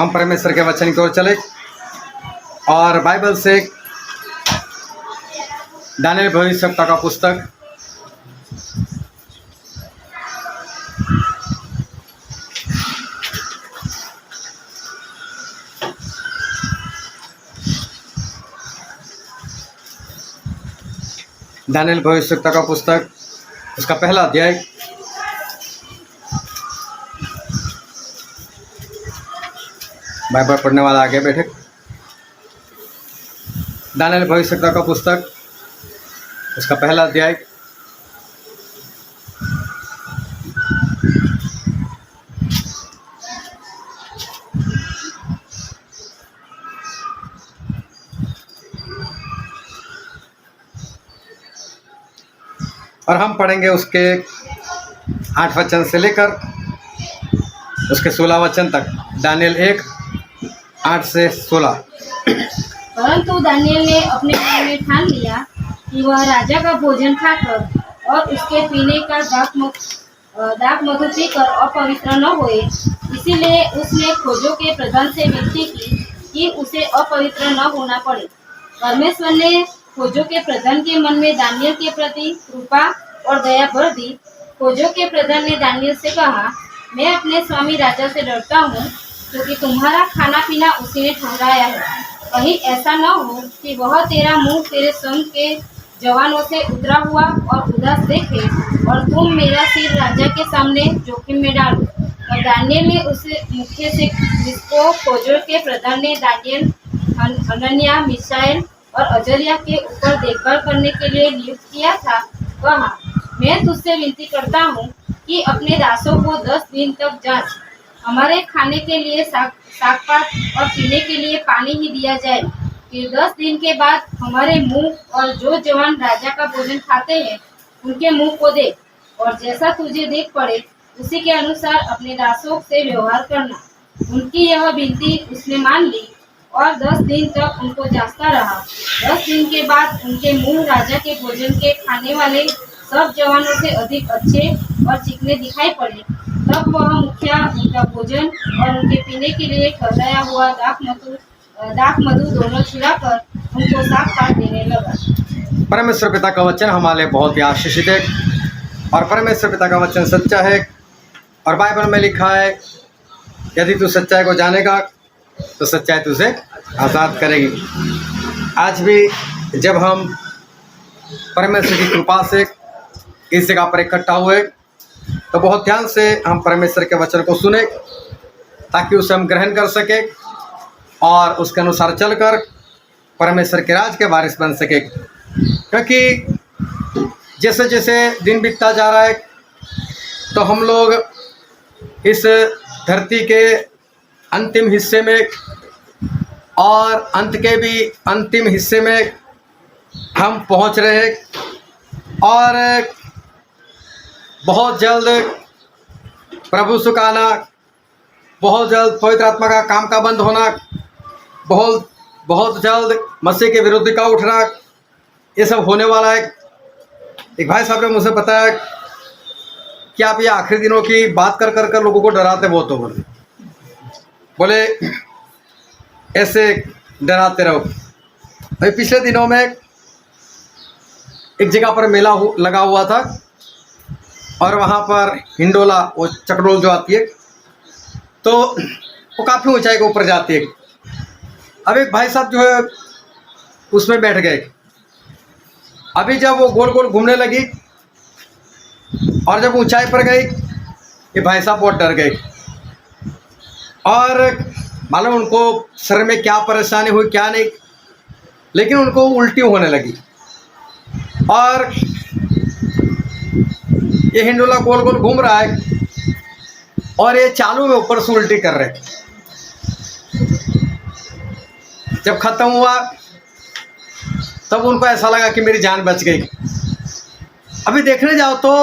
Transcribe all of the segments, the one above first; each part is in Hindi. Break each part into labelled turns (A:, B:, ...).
A: हम परमेश्वर के वचन की ओर चले और बाइबल से दानियेल भविष्यवक्ता का पुस्तक दानियेल भविष्यवक्ता का पुस्तक उसका पहला अध्याय बाइबल पढ़ने वाला आगे बैठे। दानियेल भविष्यवक्ता का पुस्तक उसका पहला अध्याय और हम पढ़ेंगे उसके 8 वचन से लेकर उसके 16 वचन तक। दानियेल 1:8 से 16।
B: परंतु दानियेल ने अपने मन में ठान लिया कि वह राजा का भोजन खाकर और उसके पीने का दाख मधु पीकर अपवित्र न होए, इसीलिए उसने खोजों के प्रधान से विनती की कि उसे अपवित्र न होना पड़े। परमेश्वर ने खोजों के प्रधान के मन में दानियेल के प्रति कृपा और दया भर दी। खोजों के प्रधान ने दानियेल से कहा, मैं अपने स्वामी राजा से डरता हूँ, क्योंकि तुम्हारा खाना पीना उसी ने ठहराया है। कहीं ऐसा न हो कि वह तेरा मुंह तेरे संग के जवानों से उतरा हुआ और उदास देखे और तुम मेरा सिर राजा के सामने जोखिम में डालो। और दानियेल ने उसे मुख्य से जिसको खोजों के प्रधान ने दानियेल, हनन्याह, मिशाएल और अजर्याह के ऊपर देखभाल करने के लिए नियुक्त किया था, कहा, मैं तुझसे विनती करता हूँ कि अपने दासों को 10 दिन तक जांच, हमारे खाने के लिए साग-पात और पीने के लिए पानी ही दिया जाए। फिर 10 दिन के बाद हमारे मुंह और जो जवान राजा का भोजन खाते हैं उनके मुंह को दे, और जैसा तुझे देख पड़े उसी के अनुसार अपने दासों से व्यवहार करना। उनकी यह विनती उसने मान ली और 10 दिन तक उनको जांचता रहा। 10 दिन के बाद उनके मुंह राजा के भोजन के खाने वाले सब जवानों से अधिक अच्छे और चिकने दिखाई पड़े। तब वह मुखिया उनका भोजन और उनके पीने के लिए ठहराया हुआ दाख मधु दोनों छुड़ाकर उनको साग-पात देने लगा।
A: परमेश्वर पिता का वचन हमारे लिए बहुत ही आशीषित है और परमेश्वर पिता का वचन सच्चा है। और बाइबल में लिखा है, यदि तू सच्चाई को जानेगा तो सच्चाई तुझे आज़ाद करेगी। आज भी जब हम परमेश्वर की कृपा से इस जगह पर इकट्ठा हुए तो बहुत ध्यान से हम परमेश्वर के वचन को सुने, ताकि उसे हम ग्रहण कर सके और उसके अनुसार चलकर परमेश्वर के राज के वारिस बन सके। क्योंकि जैसे जैसे दिन बीतता जा रहा है तो हम लोग इस धरती के अंतिम हिस्से में और अंत के भी अंतिम हिस्से में हम पहुंच रहे हैं और बहुत जल्द प्रभु यीशु का आना, बहुत जल्द पवित्र आत्मा का काम का बंद होना, बहुत जल्द मसीह के विरुद्ध का उठना, ये सब होने वाला है। एक भाई साहब ने मुझसे बताया कि आप ये आखिरी दिनों की बात कर लोगों को डराते बहुत हो, बोले ऐसे डराते रहो। अभी पिछले दिनों में एक जगह पर मेला लगा हुआ था और वहाँ पर हिंडोला, वो चकडोल जो आती है, तो वो काफ़ी ऊंचाई के ऊपर जाती है। अब एक भाई साहब जो है उसमें बैठ गए। अभी जब वो गोल गोल घूमने लगी और जब ऊंचाई पर गई, ये भाई साहब बहुत डर गए और मालूम उनको शरीर में क्या परेशानी हुई क्या नहीं, लेकिन उनको उल्टी होने लगी और ये हिंडोला गोल गोल घूम रहा है और ये चालू में ऊपर से उल्टी कर रहे। जब खत्म हुआ तब उनको ऐसा लगा कि मेरी जान बच गई। अभी देखने जाओ तो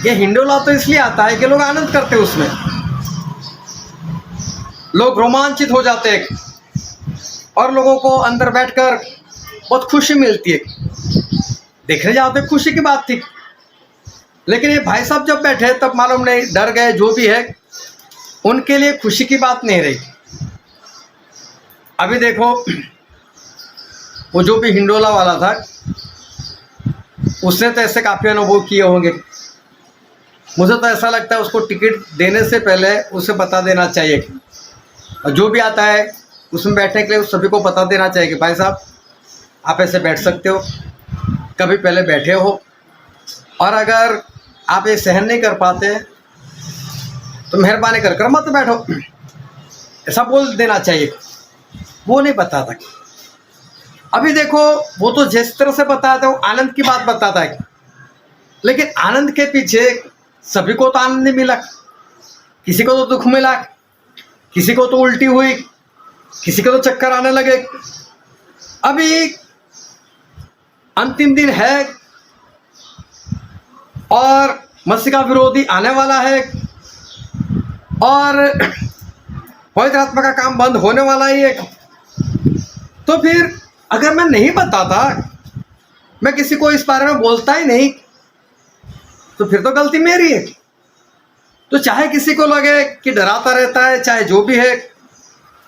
A: ये हिंडोला तो इसलिए आता है कि लोग आनंद करते हैं, उसमें लोग रोमांचित हो जाते हैं और लोगों को अंदर बैठकर बहुत खुशी मिलती है। देखने जाओ तो खुशी की बात थी, लेकिन ये भाई साहब जब बैठे तब मालूम नहीं डर गए, जो भी है उनके लिए खुशी की बात नहीं रही। अभी देखो, वो जो भी हिंडोला वाला था उसने तो ऐसे काफ़ी अनुभव किए होंगे। मुझे तो ऐसा लगता है उसको टिकट देने से पहले उसे बता देना चाहिए, और जो भी आता है उसमें बैठने के लिए उस सभी को बता देना चाहिए कि भाई साहब आप ऐसे बैठ सकते हो, कभी पहले बैठे हो, और अगर आप ये सहन नहीं कर पाते तो मेहरबानी कर कर मत बैठो, ऐसा बोल देना चाहिए। वो नहीं बताता। अभी देखो, वो तो जिस तरह से बताया था वो आनंद की बात बताता है, लेकिन आनंद के पीछे सभी को तो आनंद नहीं मिला, किसी को तो दुख मिला, किसी को तो उल्टी हुई, किसी को तो चक्कर आने लगे। अभी अंतिम दिन है और मस्तिका विरोधी आने वाला है और पवित्र आत्मा का काम बंद होने वाला ही है। तो फिर अगर मैं नहीं बताता, मैं किसी को इस बारे में बोलता ही नहीं, तो फिर तो गलती मेरी है। तो चाहे किसी को लगे कि डराता रहता है, चाहे जो भी है,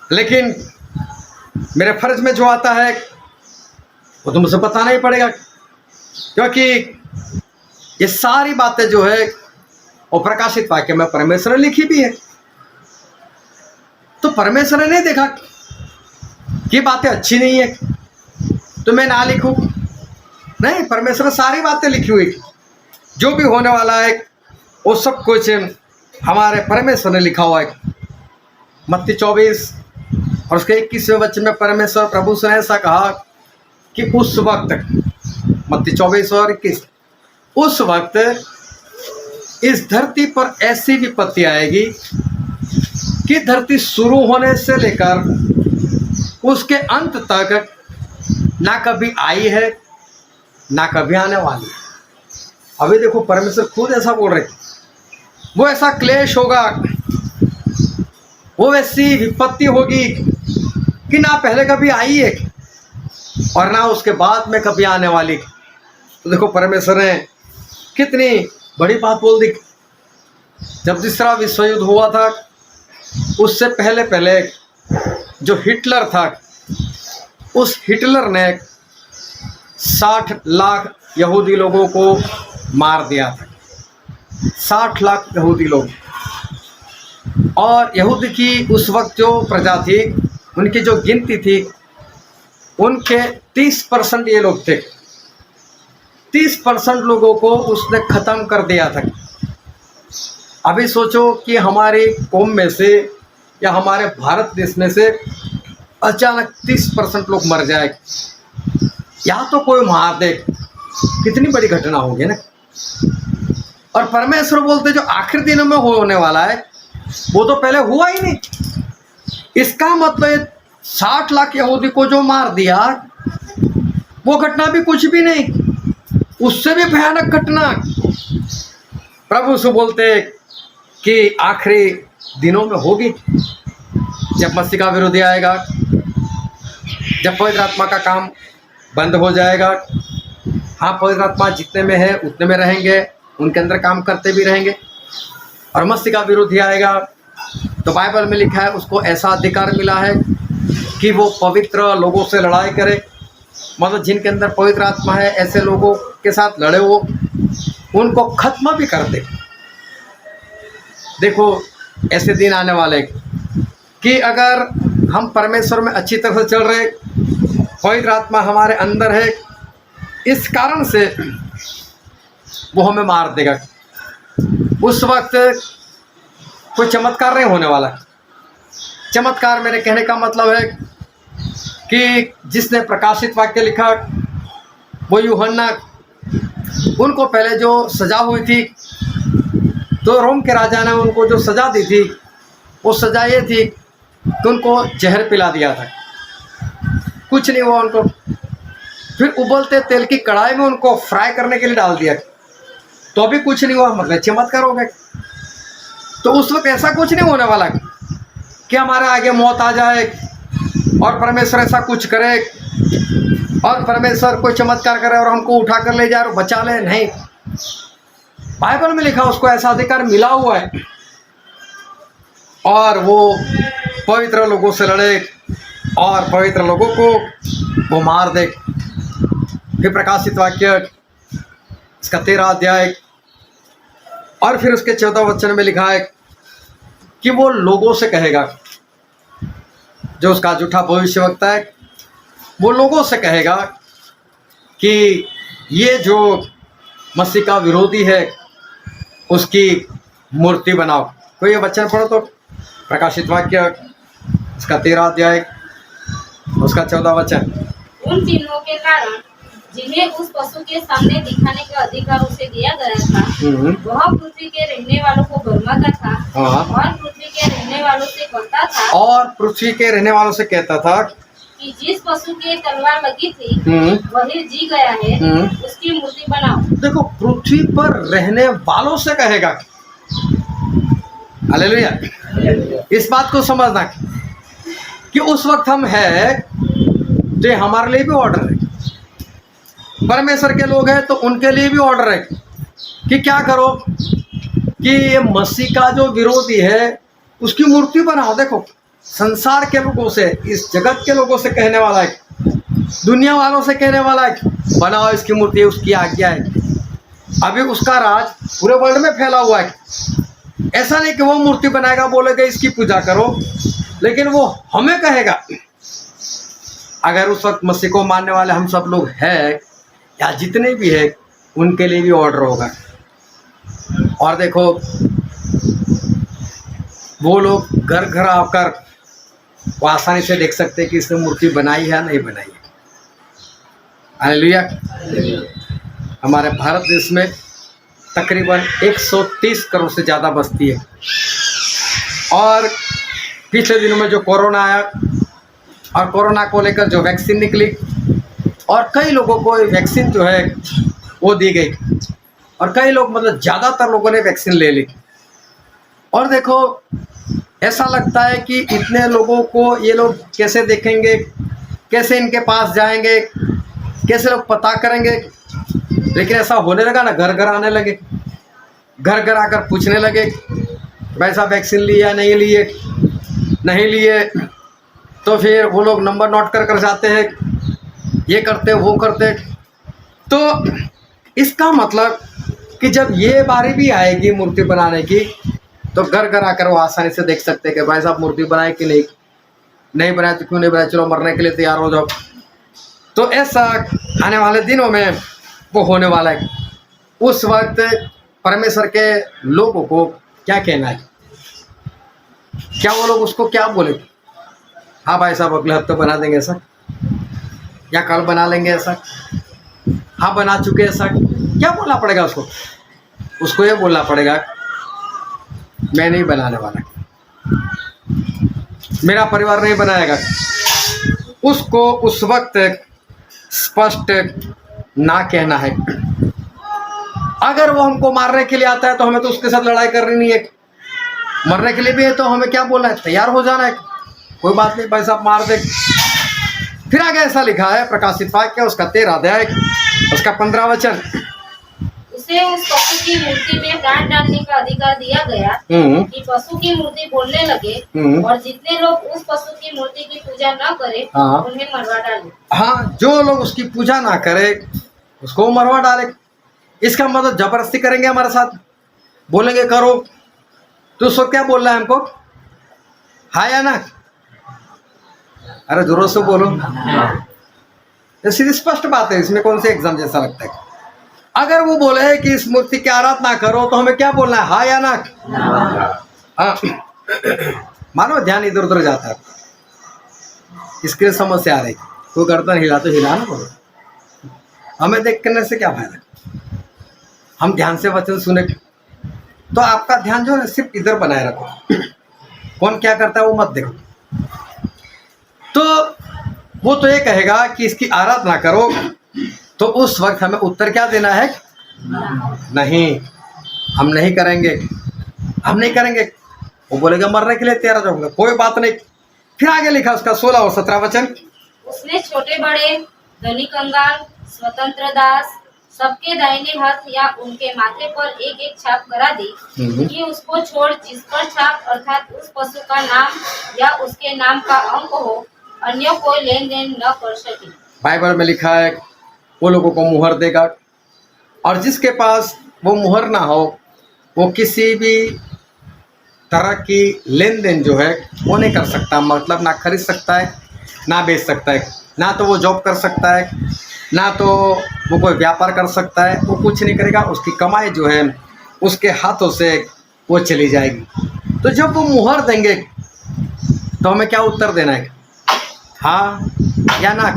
A: लेकिन मेरे फर्ज में जो आता है वो तो मुझे बताना ही पड़ेगा, क्योंकि ये सारी बातें जो है वो प्रकाशित वाक्य में परमेश्वर ने लिखी भी है। तो परमेश्वर ने नहीं देखा कि बातें अच्छी नहीं है तो मैं ना लिखूं, नहीं, परमेश्वर ने सारी बातें लिखी हुई, जो भी होने वाला है वो सब कुछ हमारे परमेश्वर ने लिखा हुआ है। मत्ती 24 और उसके 21वें वचन में परमेश्वर प्रभु से ऐसा कहा कि उस वक्त, मत्ती 24 और 21, उस वक्त इस धरती पर ऐसी विपत्ति आएगी कि धरती शुरू होने से लेकर उसके अंत तक ना कभी आई है ना कभी आने वाली है। अभी देखो, परमेश्वर खुद ऐसा बोल रहे, वो ऐसा क्लेश होगा, वो वैसी विपत्ति होगी कि ना पहले कभी आई है और ना उसके बाद में कभी आने वाली। तो देखो, परमेश्वर ने कितनी बड़ी बात बोल दी। जब दूसरा विश्व युद्ध हुआ था, उससे पहले पहले जो हिटलर था, उस हिटलर ने 60 लाख यहूदी लोगों को मार दिया था। 60 लाख यहूदी लोग। और यहूदी की उस वक्त जो प्रजा थी, उनकी जो गिनती थी, उनके 30% ये लोग थे। 30% लोगों को उसने ख़त्म कर दिया था। अभी सोचो कि हमारी कौम में से या हमारे भारत देश में से अचानक 30% लोग मर जाए, या तो कोई मार दे, कितनी बड़ी घटना होगी ना। और परमेश्वर बोलते जो आखिरी दिनों में होने वाला है वो तो पहले हुआ ही नहीं। इसका मतलब 60 लाख यहूदी को जो मार दिया, वो घटना भी कुछ भी नहीं, उससे भी भयानक घटना प्रभु से बोलते कि आखिरी दिनों में होगी, जब मसीह का विरोधी आएगा, जब पवित्र आत्मा का काम बंद हो जाएगा। हाँ, पवित्र आत्मा जितने में है उतने में रहेंगे, उनके अंदर काम करते भी रहेंगे। और मसीह का विरोधी आएगा तो बाइबल में लिखा है उसको ऐसा अधिकार मिला है कि वो पवित्र लोगों से लड़ाई करे, मतलब जिनके अंदर पवित्र आत्मा है ऐसे लोगों के साथ लड़े, वो उनको खत्म भी कर दे। देखो, ऐसे दिन आने वाले कि अगर हम परमेश्वर में अच्छी तरह से चल रहे, पवित्र आत्मा हमारे अंदर है, इस कारण से वो हमें मार देगा। उस वक्त कोई चमत्कार नहीं होने वाला। चमत्कार मेरे कहने का मतलब है कि जिसने प्रकाशित वाक्य लिखा वो यूहन्ना, उनको पहले जो सजा हुई थी, तो रोम के राजा ने उनको जो सजा दी थी, वो सजा ये थी कि उनको जहर पिला दिया था, कुछ नहीं हुआ उनको। फिर उबलते तेल की कढ़ाई में उनको फ्राई करने के लिए डाल दिया, तो अभी कुछ नहीं हुआ, मतलब चमत्कार हो गए। तो उस वक्त ऐसा कुछ नहीं होने वाला कि हमारे आगे मौत आ जाए और परमेश्वर ऐसा कुछ करे और परमेश्वर कोई चमत्कार करे और हमको उठा कर ले जाए और बचा ले। नहीं, बाइबल में लिखा उसको ऐसा अधिकार मिला हुआ है और वो पवित्र लोगों से लड़े और पवित्र लोगों को वो मार दे। फिर प्रकाशित वाक्य इसका 13 अध्याय और फिर उसके 14 वचन में लिखा है कि वो लोगों से कहेगा, जो उसका झूठा भविष्यवक्ता है, वो लोगों से कहेगा कि ये जो मसीह का विरोधी है उसकी मूर्ति बनाओ। कोई ये वचन पढ़ो तो, प्रकाशित वाक्य इसका 13 अध्याय उसका 14 वचन।
B: उन चिन्हों के कारण जिन्हें उस पशु के सामने दिखाने का अधिकार उसे दिया गया था, वह पृथ्वी के रहने वालों को भरमाता था और पृथ्वी के रहने वालों से कहता था,
A: और पृथ्वी के रहने वालों से कहता था
B: कि जिस पशु की तलवार लगी थी वही जी गया है, उसकी मूर्ति बनाओ।
A: देखो, पृथ्वी पर रहने वालों से कहेगा। हालेलुया। इस बात को समझना कि उस वक्त हम है तो हमारे लिए भी ऑर्डर है, परमेश्वर के लोग हैं तो उनके लिए भी ऑर्डर है कि क्या करो कि ये मसीह का जो विरोधी है उसकी मूर्ति बनाओ। देखो, संसार के लोगों से, इस जगत के लोगों से कहने वाला है, दुनिया वालों से कहने वाला है बनाओ इसकी मूर्ति, उसकी आज्ञा है। अभी उसका राज पूरे वर्ल्ड में फैला हुआ है। ऐसा नहीं कि वो मूर्ति बनाएगा, बोलेगा इसकी पूजा करो, लेकिन वो हमें कहेगा। अगर उस वक्त मसीह को मानने वाले हम सब लोग हैं या जितने भी हैं, उनके लिए भी ऑर्डर होगा। और देखो, वो लोग घर घर आकर वो आसानी से देख सकते हैं कि इसने मूर्ति बनाई है या नहीं बनाई है। हालेलुया। हमारे भारत देश में तकरीबन 130 करोड़ से ज़्यादा बस्ती है, और पिछले दिनों में जो कोरोना आया और कोरोना को लेकर जो वैक्सीन निकली, और कई लोगों को वैक्सीन जो है वो दी गई, और कई लोग, मतलब ज़्यादातर लोगों ने वैक्सीन ले ली। और देखो, ऐसा लगता है कि इतने लोगों को ये लोग कैसे देखेंगे, कैसे इनके पास जाएंगे, कैसे लोग पता करेंगे। लेकिन ऐसा होने लगा ना, घर घर आने लगे, घर घर आकर पूछने लगे भाई साहब वैक्सीन लिया नहीं लिए, नहीं लिए, तो फिर वो लोग नंबर नोट कर कर जाते हैं, ये करते वो करते। तो इसका मतलब कि जब ये बारी भी आएगी मूर्ति बनाने की, तो घर घर आकर वो आसानी से देख सकते हैं कि भाई साहब मूर्ति बनाए कि नहीं, नहीं बनाए तो क्यों नहीं बनाए, चलो मरने के लिए तैयार हो जाओ। तो ऐसा आने वाले दिनों में वो होने वाला है। उस वक्त परमेश्वर के लोगों को क्या कहना है, क्या वो लोग उसको क्या बोले, हाँ भाई साहब अगले हफ्ते बना देंगे ऐसा, या कल बना लेंगे ऐसा, हाँ बना चुके ऐसा, क्या बोलना पड़ेगा उसको? उसको ये बोलना पड़ेगा मैं नहीं बनाने वाला, मेरा परिवार नहीं बनाएगा। उसको उस वक्त स्पष्ट ना कहना है। अगर वो हमको मारने के लिए आता है तो हमें तो उसके साथ लड़ाई करनी नहीं है, मरने के लिए भी है तो हमें क्या बोलना है, तैयार हो जाना है, कोई बात नहीं भाई साहब मार दे। फिर आगे ऐसा लिखा है प्रकाशित वाक्य उसका 13 अध्याय उसका 15 वचन,
B: उसे उस पशु की मूर्ति में प्राण डालने का अधिकार दिया गया कि पशु की मूर्ति बोलने लगे, और जितने लोग उस पशु की मूर्ति की पूजा न करे उन्हें मरवा डाले। हाँ, जो लोग उसकी पूजा ना करे उसको मरवा डाले। इसका मतलब जबरदस्ती करेंगे हमारे साथ, बोलेंगे करो, तो उसको क्या बोल रहा है हमको, हाँ या ना? अरे जोरों से बोलो, ये सीधी स्पष्ट बात है, इसमें कौन से एग्जाम जैसा लगता है। अगर वो बोले कि इस मूर्ति की आराधना करो तो हमें क्या बोलना है, हाँ या ना? हाँ। मानो ध्यान इधर उधर जाता है, इसके समस्या आ रही, कोई गर्दन हिला तो हिला ना बोलो, हमें देख करने से क्या फायदा। हम ध्यान से वचन सुने तो आपका ध्यान जो है सिर्फ इधर बनाए रखो, कौन क्या करता है वो मत देखो। तो वो तो ये कहेगा कि इसकी आराधना करो, तो उस वक्त हमें उत्तर क्या देना है, नहीं, हम नहीं करेंगे, हम नहीं करेंगे। वो बोलेगा मरने के लिए तैयार जाऊंगा, कोई बात नहीं। फिर आगे लिखा उसका 16 और 17 वचन, उसने छोटे बड़े, धनी कंगाल, स्वतंत्र दास, सबके दाहिने हाथ या उनके माथे पर एक एक छाप करा दी कि उसको छोड़ जिस पर छाप अर्थात उस पशु का नाम या उसके नाम का अंक हो अन्य कोई लेन देन न कर सके।
A: बाइबल में लिखा है वो लोगों को मुहर देगा, और जिसके पास वो मुहर ना हो वो किसी भी तरह की लेन देन जो है वो नहीं कर सकता। मतलब ना खरीद सकता है ना बेच सकता है, ना तो वो जॉब कर सकता है, ना तो वो कोई व्यापार कर सकता है। वो कुछ नहीं करेगा, उसकी कमाई जो है उसके हाथों से वो चली जाएगी। तो जब वो मुहर देंगे तो हमें क्या उत्तर देना है, हाँ या ना?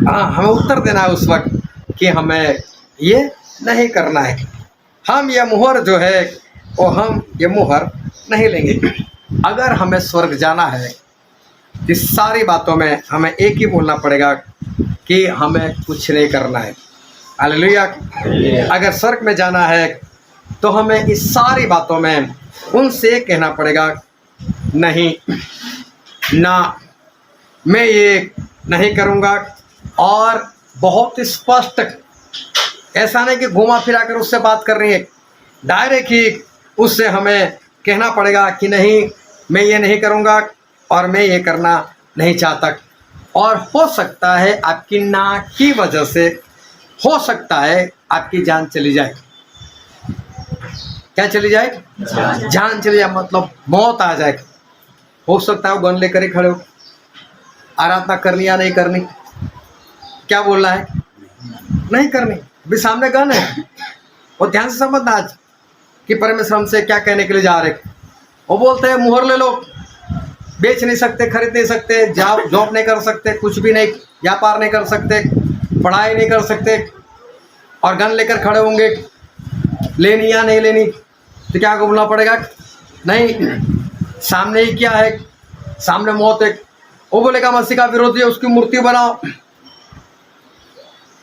A: हाँ, हमें उत्तर देना है उस वक्त कि हमें ये नहीं करना है। हम ये मुहर जो है वो हम ये मुहर नहीं लेंगे। अगर हमें स्वर्ग जाना है इस सारी बातों में हमें एक ही बोलना पड़ेगा कि हमें कुछ नहीं करना है। हालेलुया। अगर स्वर्ग में जाना है तो हमें इस सारी बातों में उनसे कहना पड़ेगा, नहीं ना, मैं ये नहीं करूँगा। और बहुत स्पष्ट, ऐसा नहीं कि घुमा फिरा कर उससे बात कर रही है, डायरेक्ट ही उससे हमें कहना पड़ेगा कि नहीं, मैं ये नहीं करूँगा और मैं ये करना नहीं चाहता। और हो सकता है आपकी ना की वजह से हो सकता है आपकी जान चली जाए। क्या चली जाए? जान चली जाए, मतलब मौत आ जाए। हो सकता है वो गन लेकर ही खड़े हो, आराधना करनी या नहीं करनी, क्या बोल रहा है? नहीं करनी। अभी सामने गन है, वो ध्यान से समझना आज कि परमेश्वर हमसे क्या कहने के लिए जा रहे। वो बोलते हैं मुहर ले लो, बेच नहीं सकते, खरीद नहीं सकते, जॉब नहीं कर सकते, कुछ भी नहीं, व्यापार नहीं कर सकते, पढ़ाई नहीं कर सकते, और गन लेकर खड़े होंगे, लेनी या नहीं लेनी। तो क्या बोलना पड़ेगा? नहीं, सामने ही क्या है, सामने मौत है। वो बोलेगा मसीह का विरोधी है, उसकी मूर्ति बनाओ।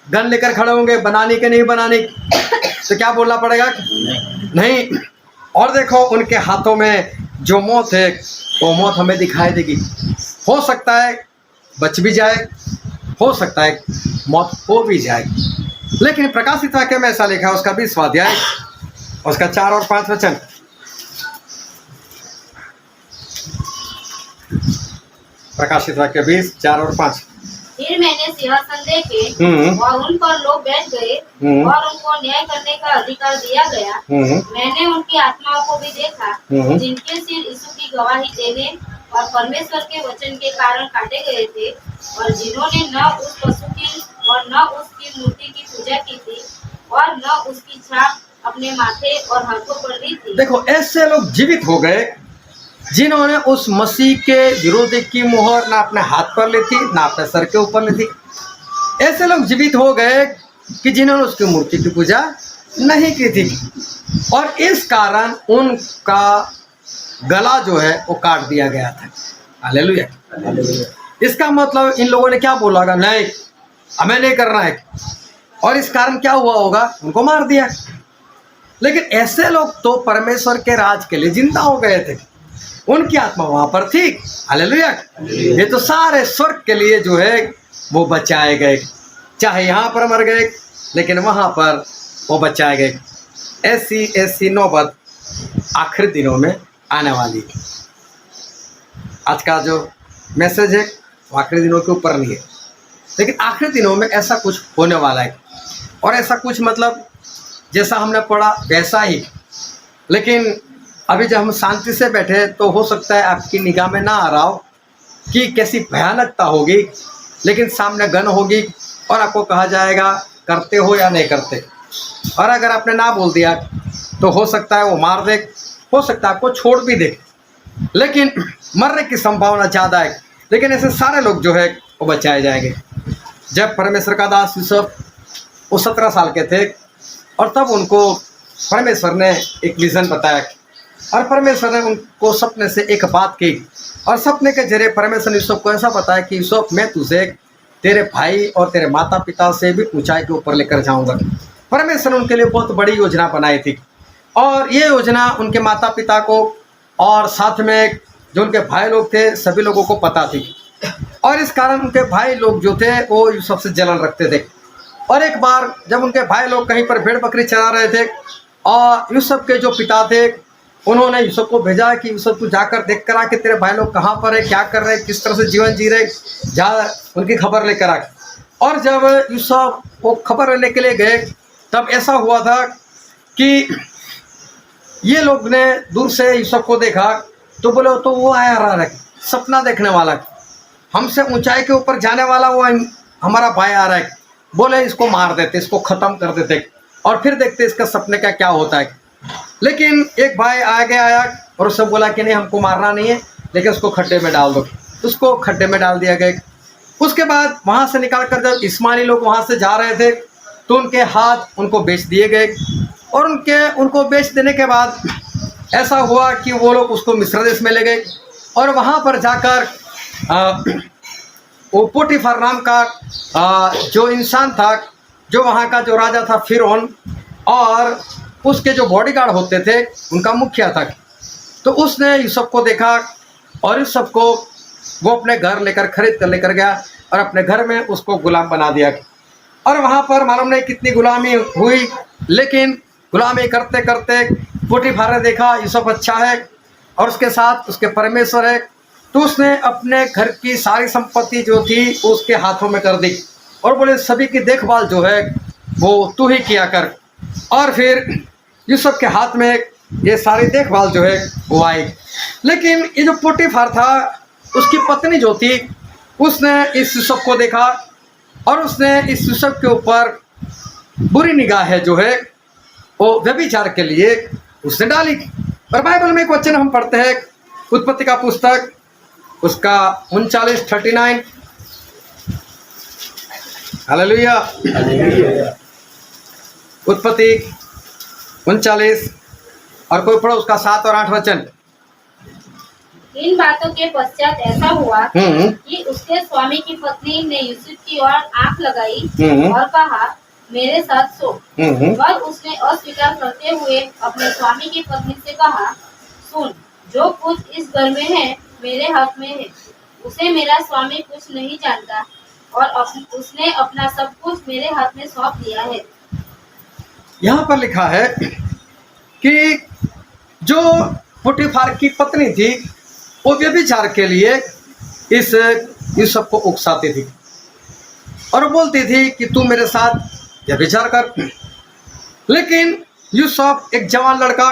A: गन लेकर खड़े होंगे, बनाने के नहीं बनाने, तो क्या बोलना पड़ेगा? नहीं। और देखो उनके हाथों में जो मौत है वो मौत हमें दिखाई देगी। हो सकता है बच भी जाए, हो सकता है मौत हो भी जाए। लेकिन प्रकाशित वाक्य में ऐसा लिखा है, उसका 20वां अध्याय, उसका 4 और 5 वचन। प्रकाशित वाक्य 20, 4 और 5।
B: फिर मैंने सिंहासन देखे और उन पर लोग बैठ गए और उनको न्याय करने का अधिकार दिया गया। मैंने उनकी आत्माओं को भी देखा जिनके सिर यीशु की गवाही देने और परमेश्वर के वचन के कारण काटे गए थे, और जिन्होंने न उस पशु की और न उसकी मूर्ति की पूजा की थी और न उसकी छाप अपने माथे और हाथों पर ली थी।
A: देखो ऐसे लोग जीवित हो गए जिन्होंने उस मसीह के विरोधी की मुहर ना अपने हाथ पर ली थी ना अपने सर के ऊपर ली थी। ऐसे लोग जीवित हो गए कि जिन्होंने उसकी मूर्ति की पूजा नहीं की थी, और इस कारण उनका गला जो है वो काट दिया गया था। हालेलुया। इसका मतलब इन लोगों ने क्या बोला होगा? नहीं, हमें नहीं करना है। और इस कारण क्या हुआ होगा? उनको मार दिया। लेकिन ऐसे लोग तो परमेश्वर के राज के लिए जिंदा हो गए थे, उनकी आत्मा वहां पर थी। हालेलुया। ये तो सारे स्वर्ग के लिए जो है वो बचाए गए, चाहे यहाँ पर मर गए लेकिन वहां पर वो बचाए गए। ऐसी नौबत आखिरी दिनों में आने वाली है। आज का जो मैसेज है वो आखिरी दिनों के ऊपर नहीं है, लेकिन आखिरी दिनों में ऐसा कुछ होने वाला है। और ऐसा कुछ मतलब जैसा हमने पढ़ा वैसा ही। लेकिन अभी जब हम शांति से बैठे तो हो सकता है आपकी निगाह में ना आ रहा हो कि कैसी भयानकता होगी, लेकिन सामने गन होगी और आपको कहा जाएगा करते हो या नहीं करते। और अगर आपने ना बोल दिया तो हो सकता है वो मार दे, हो सकता है आपको छोड़ भी दे, लेकिन मरने की संभावना ज़्यादा है। लेकिन ऐसे सारे लोग जो है वो बचाए जाएंगे। जब परमेश्वर का दास यूसुफ वो 17 साल के थे, और तब उनको परमेश्वर ने एक विज़न बताया, और परमेश्वर ने उनको सपने से एक बात की, और सपने के जरिए परमेश्वर ने यूसुफ को ऐसा बताया कि यूसुफ, मैं तुझे तेरे भाई और तेरे माता पिता से भी ऊंचाई के ऊपर लेकर जाऊंगा। परमेश्वर ने उनके लिए बहुत बड़ी योजना बनाई थी, और ये योजना उनके माता पिता को और साथ में जो उनके भाई लोग थे सभी लोगों को पता थी। और इस कारण उनके भाई लोग जो थे वो यूसुफ से जलन रखते थे, और एक बार जब उनके भाई लोग कहीं पर भेड़ बकरी चरा रहे थे और यूसुफ के जो पिता थे उन्होंने यूसुफ को भेजा कि यूसुफ तू जाकर देख कर आ कि तेरे भाई लोग कहाँ पर है, क्या कर रहे हैं, किस तरह से जीवन जी रहे, जा उनकी खबर लेकर आ। और जब यूसुफ वो खबर लेने के लिए गए तब ऐसा हुआ था कि ये लोग ने दूर से यूसुफ को देखा तो बोले तो वो आया रहा है, सपना देखने वाला, हमसे ऊंचाई के ऊपर जाने वाला वो हमारा भाई आ रहा है, बोले इसको मार देते, इसको ख़त्म कर देते और फिर देखते इसका सपने का क्या होता है। लेकिन एक भाई आगे आया और उससे बोला कि नहीं हमको मारना नहीं है, लेकिन उसको खड्डे में डाल दो। उसको खड्डे में डाल दिया गया। उसके बाद वहाँ से निकाल कर जब इस्माइली लोग वहाँ से जा रहे थे तो उनके हाथ उनको बेच दिए गए और उनको बेच देने के बाद ऐसा हुआ कि वो लोग उसको मिस्र देश में ले गए और वहाँ पर जाकर वो पोटीफर नाम का जो इंसान था, जो वहाँ का जो राजा था फिरौन, और उसके जो बॉडीगार्ड होते थे उनका मुखिया था, तो उसने यूसुफ को देखा और यूसुफ को वो अपने घर लेकर खरीद कर लेकर गया और अपने घर में उसको गुलाम बना दिया। और वहाँ पर मालूम नहीं कितनी गुलामी हुई, लेकिन गुलामी करते करते पोटीफर ने देखा यूसुफ अच्छा है और उसके साथ उसके परमेश्वर है, तो उसने अपने घर की सारी संपत्ति जो थी उसके हाथों में कर दी और बोले सभी की देखभाल जो है वो तू ही किया कर। और फिर यूसुफ के हाथ में ये सारी देखभाल जो है वो आई। लेकिन ये जो पोटीफर था उसकी पत्नी जो थी उसने इस यूसुफ को देखा और उसने इस यूसुफ के ऊपर बुरी निगाह जो है वो व्यभिचार के लिए उसने डाली। और बाइबल में एक वचन हम पढ़ते हैं, उत्पत्ति का पुस्तक उसका 39:39। हालेलुया। उत्पत्ति 39 और कोई पढ़ो उसका 7 और 8 वचन।
B: इन बातों के पश्चात ऐसा हुआ कि उसके स्वामी की पत्नी ने यूसुफ की ओर आंख लगाई और कहा मेरे साथ सो। पर उसने अस्वीकार करते हुए अपने स्वामी की पत्नी से कहा सुन, जो कुछ इस घर में है मेरे हाथ में है, उसे मेरा स्वामी कुछ नहीं जानता और उसने अपना सब कुछ मेरे हाथ में सौंप दिया है।
A: यहाँ पर लिखा है कि जो पोटीफर की पत्नी थी वो व्यभिचार के लिए इस यूसुफ को उकसाती थी और बोलती थी कि तू मेरे साथ व्यभिचार कर। लेकिन यूसुफ एक जवान लड़का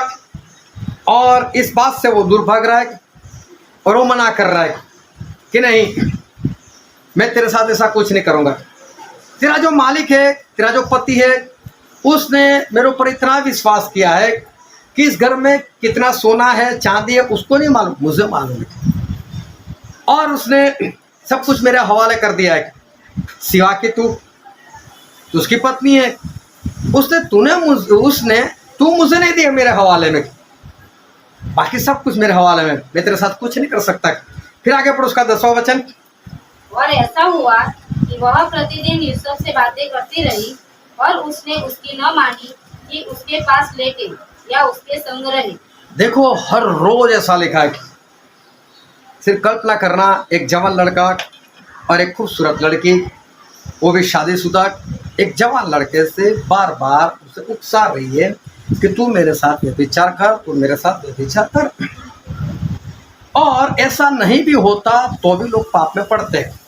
A: और इस बात से वो दूर भाग रहा है और वो मना कर रहा है कि नहीं मैं तेरे साथ ऐसा कुछ नहीं करूँगा। तेरा जो मालिक है, तेरा जो पति है, उसने मेरे ऊपर इतना विश्वास किया है कि इस घर में कितना सोना है चांदी है उसको नहीं मालूम, मुझे मालूम है, और उसने सब कुछ मेरे हवाले कर दिया है सिवा कि तू उसकी पत्नी है, तू मुझे नहीं दिया मेरे हवाले में, बाकी सब कुछ मेरे हवाले में, मैं तेरे साथ कुछ नहीं कर सकता। फिर आगे पढ़ो उसका 10वां वचन।
B: और ऐसा हुआ कि वह प्रतिदिन यूसुफ से बातें करती रही और उसने उसकी न मानी कि उसके पास लेटे या उसके संग रहे। देखो
A: हर रोज ऐसा लिखा है। सिर्फ कल्पना करना, एक जवान लड़का और एक खूबसूरत लड़की, वो भी शादीशुदा, एक जवान लड़के से बार बार उसे उकसा रही है कि तू मेरे साथ व्यभिचार कर, तू मेरे साथ व्यभिचार कर। और ऐसा नहीं भी होता तो भी लोग पाप में पड़ते हैं।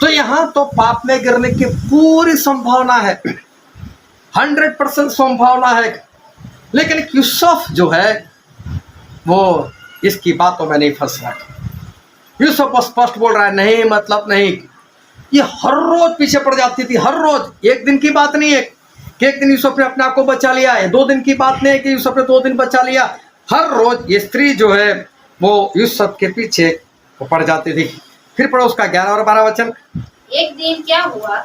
A: तो यहाँ तो पाप में गिरने की पूरी संभावना है, 100% संभावना है। लेकिन यूसुफ जो है वो इसकी बातों में नहीं फंस रहा है। यूसुफ स्पष्ट बोल रहा है नहीं, मतलब नहीं। ये हर रोज पीछे पड़ जाती थी, हर रोज, एक दिन की बात नहीं है कि एक दिन यूसुफ ने अपने आप को बचा लिया है, 2 दिन की बात नहीं है कि यूसुफ ने 2 दिन बचा लिया। हर रोज ये स्त्री जो है वो यूसुफ के पीछे वो पड़ जाती थी। फिर पढ़ो उसका 11 और 12 वचन।
B: एक दिन क्या हुआ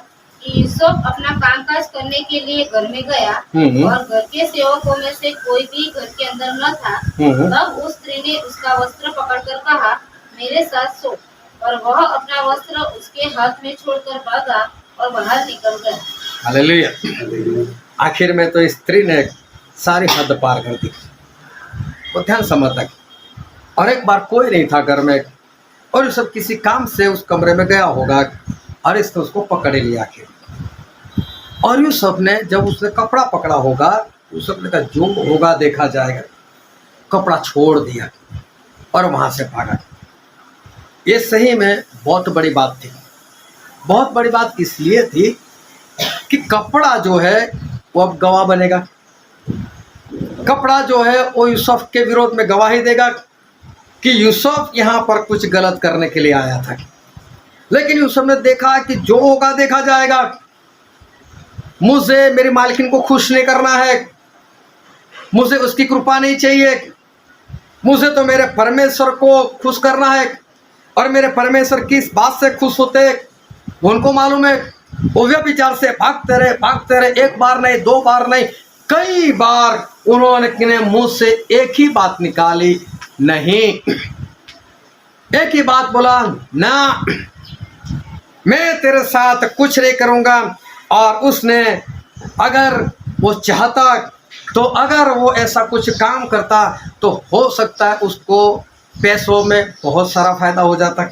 B: कि यूसुफ अपना कामकाज करने के लिए घर में गया और घर के सेवकों में से कोई भी घर के अंदर न था। तब उस स्त्री ने उसका वस्त्र पकड़कर कहा मेरे साथ सो, और वह अपना वस्त्र उसके हाथ में छोड़कर भागा और बाहर निकल गया।
A: हालेलुया। आखिर में तो स्त्री ने सारी हद पार कर दी। वो ध्यान समझता कि और एक बार कोई नहीं था घर में और यूसुफ किसी काम से उस कमरे में गया होगा और इसने उसको पकड़ लिया। आखिर और यूसुफ ने जब उसने कपड़ा पकड़ा होगा, यूसुफ ने कहा जो होगा देखा जाएगा, कपड़ा छोड़ दिया और वहां से भागा। ये सही में बहुत बड़ी बात थी। बहुत बड़ी बात इसलिए थी कि कपड़ा जो है वो अब गवाह बनेगा। कपड़ा जो है वो यूसुफ के विरोध में गवाही देगा कि यूसुफ यहाँ पर कुछ गलत करने के लिए आया था। लेकिन यूसुफ ने देखा कि जो होगा देखा जाएगा, मुझे मेरी मालकिन को खुश नहीं करना है, मुझे उसकी कृपा नहीं चाहिए, मुझे तो मेरे परमेश्वर को खुश करना है। और मेरे परमेश्वर किस बात से खुश होते हैं उनको मालूम है। वो व्यभिचार से भागते रहे, एक बार नहीं, दो बार नहीं, कई बार उन्होंने मुंह से एक ही बात निकाली, नहीं, एक ही बात बोला, ना मैं तेरे साथ कुछ नहीं करूंगा। और उसने अगर वो चाहता तो अगर वो ऐसा कुछ काम करता तो हो सकता है उसको पैसों में बहुत सारा फायदा हो जाता।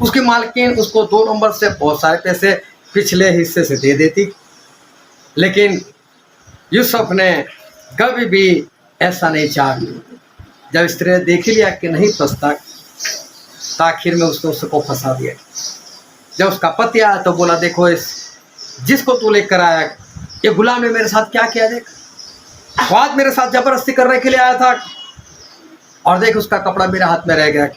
A: उसकी मालकिन उसको 2 नंबर से बहुत सारे पैसे पिछले हिस्से से दे देती। लेकिन यूसुफ ने कभी भी ऐसा नहीं चाहा। जब स्त्री ने देख लिया कि नहीं फंसता, तो आखिर में उसको फंसा दिया। जब उसका पति आया तो बोला, देखो इस जिसको तू लेकर आया, ये गुलाम ने मेरे साथ क्या किया, देख, वो आज मेरे साथ जबरदस्ती करने के लिए आया था और देख उसका कपड़ा मेरे हाथ में रह गया।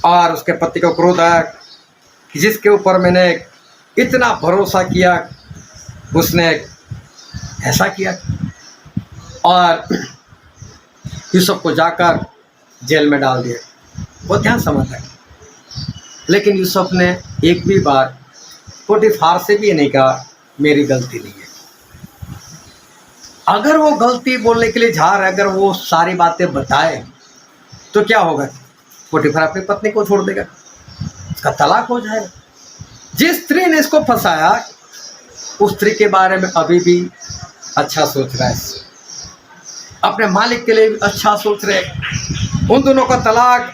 A: और उसके पति को क्रोध आया कि जिसके ऊपर मैंने इतना भरोसा किया उसने ऐसा किया। और यूसुफ को जाकर जेल में डाल दिया। वो ध्यान समझता है। लेकिन यूसुफ ने एक भी बार पोटीफार से भी नहीं कहा मेरी गलती नहीं है। अगर वो गलती बोलने के लिए जा रहा है, अगर वो सारी बातें बताए तो क्या होगा, पोटीफार अपनी पत्नी को छोड़ देगा, उसका तलाक हो जाएगा। जिस स्त्री ने इसको फंसाया उस स्त्री के बारे में अभी भी अच्छा सोच रहा है, अपने मालिक के लिए भी अच्छा सोच रहे। उन दोनों का तलाक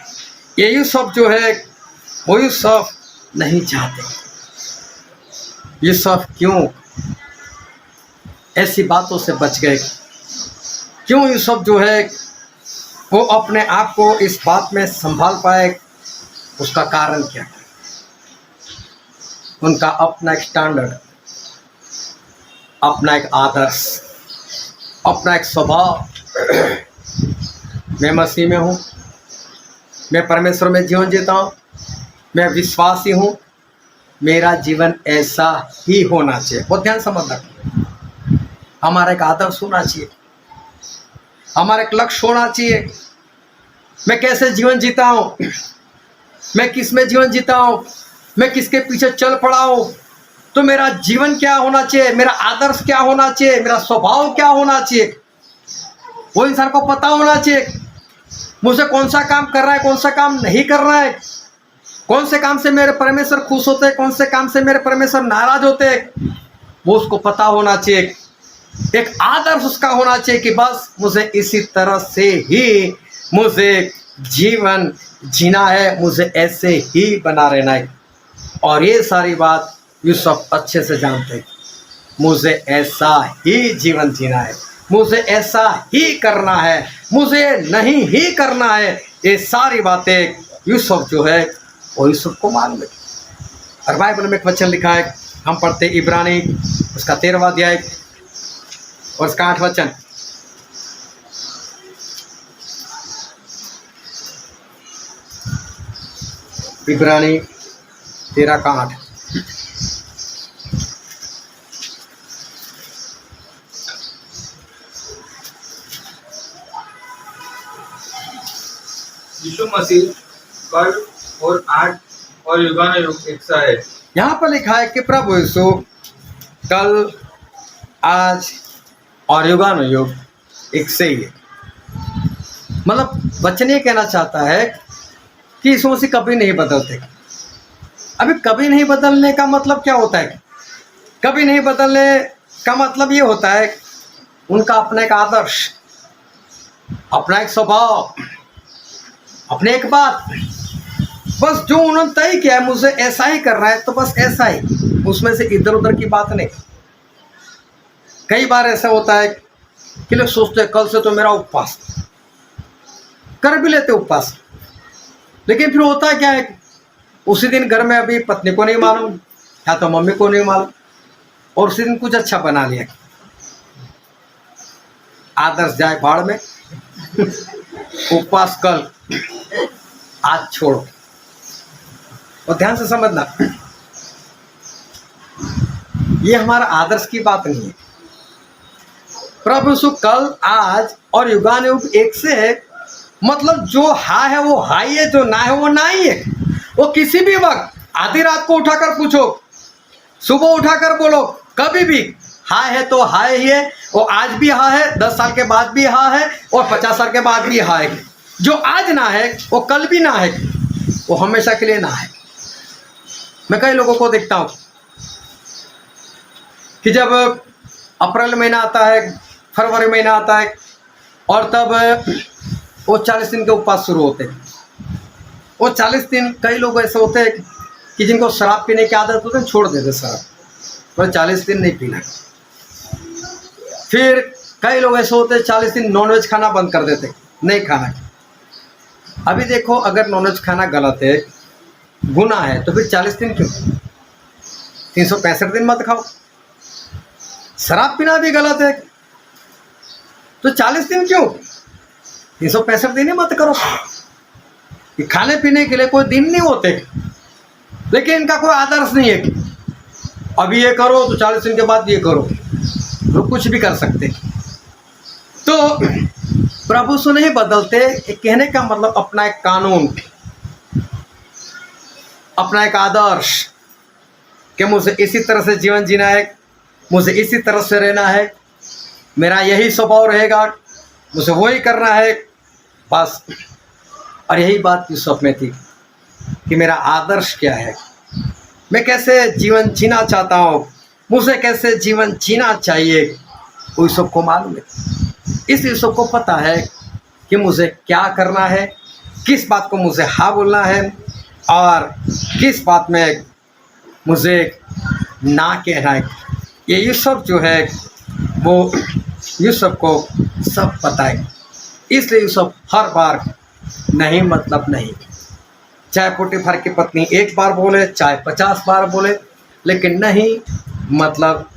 A: ये यूसुफ जो है वो यूसुफ नहीं चाहते। यूसुफ क्यों ऐसी बातों से बच गए, क्यों यूसुफ जो है वो अपने आप को इस बात में संभाल पाए, उसका कारण क्या है? उनका अपना एक स्टैंडर्ड, अपना एक आदर्श, अपना एक स्वभाव। मैं मसीह में हूँ, मैं परमेश्वर में जीवन जीता हूँ, मैं विश्वासी हूँ, मेरा जीवन ऐसा ही होना चाहिए। बहुत ध्यान समझना, हमारा एक आदर्श होना चाहिए, हमारा एक लक्ष्य होना चाहिए। मैं कैसे जीवन जीता हूँ, मैं किस में जीवन जीता हूँ, मैं किसके पीछे चल पड़ा हूँ, तो मेरा जीवन क्या होना चाहिए, मेरा आदर्श क्या होना चाहिए, मेरा स्वभाव क्या होना चाहिए, वो इंसान को पता होना चाहिए। मुझे कौन सा काम कर रहा है, कौन सा काम नहीं कर रहा है, कौन से काम से मेरे परमेश्वर खुश होते हैं, कौन से काम से मेरे परमेश्वर नाराज होते हैं, वो उसको पता होना चाहिए। एक आदर्श उसका होना चाहिए कि बस मुझे इसी तरह से ही मुझे जीवन जीना है, मुझे ऐसे ही बना रहना है। और ये सारी बात यूसुफ अच्छे से जानते हैं। मुझे ऐसा ही जीवन जीना है, मुझे ऐसा ही करना है, मुझे नहीं ही करना है। ये सारी बातें यूसुफ जो है वो यूसुफ को मालूम है। और बाइबल में एक वचन लिखा है, हम पढ़ते इब्रानी उसका 13वां अध्याय और उसका 8वां वचन। इब्रानी 13 का 8।
C: यीशु मसीह कल और आज और युगानुयुग एक सा है।
A: यहाँ पर लिखा है कि प्रभु यीशु कल, आज और युगानुयुग एक से ही है। मतलब वचन ये कहना चाहता है कि यीशु मसीह कभी नहीं बदलते। अभी कभी नहीं बदलने का मतलब क्या होता है? कभी नहीं बदलने का मतलब ये होता है उनका अपना एक आदर्श, अपना एक स्वभाव, अपने एक बात, बस जो उन्होंने तय किया है मुझे ऐसा ही करना है तो बस ऐसा ही। उसमें से इधर उधर की बात नहीं। कई बार ऐसा होता है कि लोग सोचते हैं कल से तो मेरा उपवास, कर भी लेते उपवास, लेकिन फिर होता क्या है, उसी दिन घर में अभी पत्नी को नहीं मालूम या तो मम्मी को नहीं मालूम, और उसी दिन कुछ अच्छा बना लिया, आदर्श जाए भाड़ में, उपवास कल, आज छोड़ो। और ध्यान से समझना, ये हमारा आदर्श की बात नहीं है। प्रभु यीशु कल, आज और युगानुयुग एक से है। मतलब जो हा है वो हाई है, जो ना है वो ना ही है। वो किसी भी वक्त, आधी रात को उठाकर पूछो, सुबह उठाकर बोलो, कभी भी हा है तो हाय ही है। वो आज भी हा है, 10 साल के बाद भी हा है, और 50 साल के बाद भी हा है। जो आज ना है वो कल भी ना है, वो हमेशा के लिए ना है। मैं कई लोगों को देखता हूं कि जब अप्रैल महीना आता है, फरवरी महीना आता है, और तब वो 40 दिन के उपवास शुरू होते हैं। वो 40 दिन, कई लोग ऐसे होते हैं कि जिनको शराब पीने की आदत होती है, छोड़ देते शराब, पर 40 दिन नहीं पीना। फिर कई लोग ऐसे होते हैं 40 दिन नॉनवेज खाना बंद कर देते, नहीं खाना। अभी देखो, अगर नॉनवेज खाना गलत है, गुनाह है, तो फिर 40 दिन क्यों? 365 दिन मत खाओ। शराब पीना भी गलत है, तो 40 दिन क्यों? 365 दिन ही मत करो। कि खाने पीने के लिए कोई दिन नहीं होते, लेकिन इनका कोई आदर्श नहीं है कि अभी ये करो तो 40 दिन के बाद ये करो। लोग कुछ भी कर सकते। तो प्रभु से नहीं बदलते। कहने का मतलब अपना एक कानून, अपना एक आदर्श कि मुझे इसी तरह से जीवन जीना है, मुझे इसी तरह से रहना है, मेरा यही स्वभाव रहेगा, मुझे वही करना है, बस। और यही बात यूसुफ में थी कि मेरा आदर्श क्या है, मैं कैसे जीवन जीना चाहता हूँ, मुझे कैसे जीवन जीना चाहिए, वो यूसुफ को मालूम है। इस यूसुफ को पता है कि मुझे क्या करना है, किस बात को मुझे हाँ बोलना है और किस बात में मुझे ना कहना है। ये यूसुफ जो है वो यूसुफ को सब पता है। इसलिए यूसुफ हर बार नहीं मतलब नहीं, चाहे पोटीफर की पत्नी एक बार बोले, चाहे 50 बार बोले, लेकिन नहीं मतलब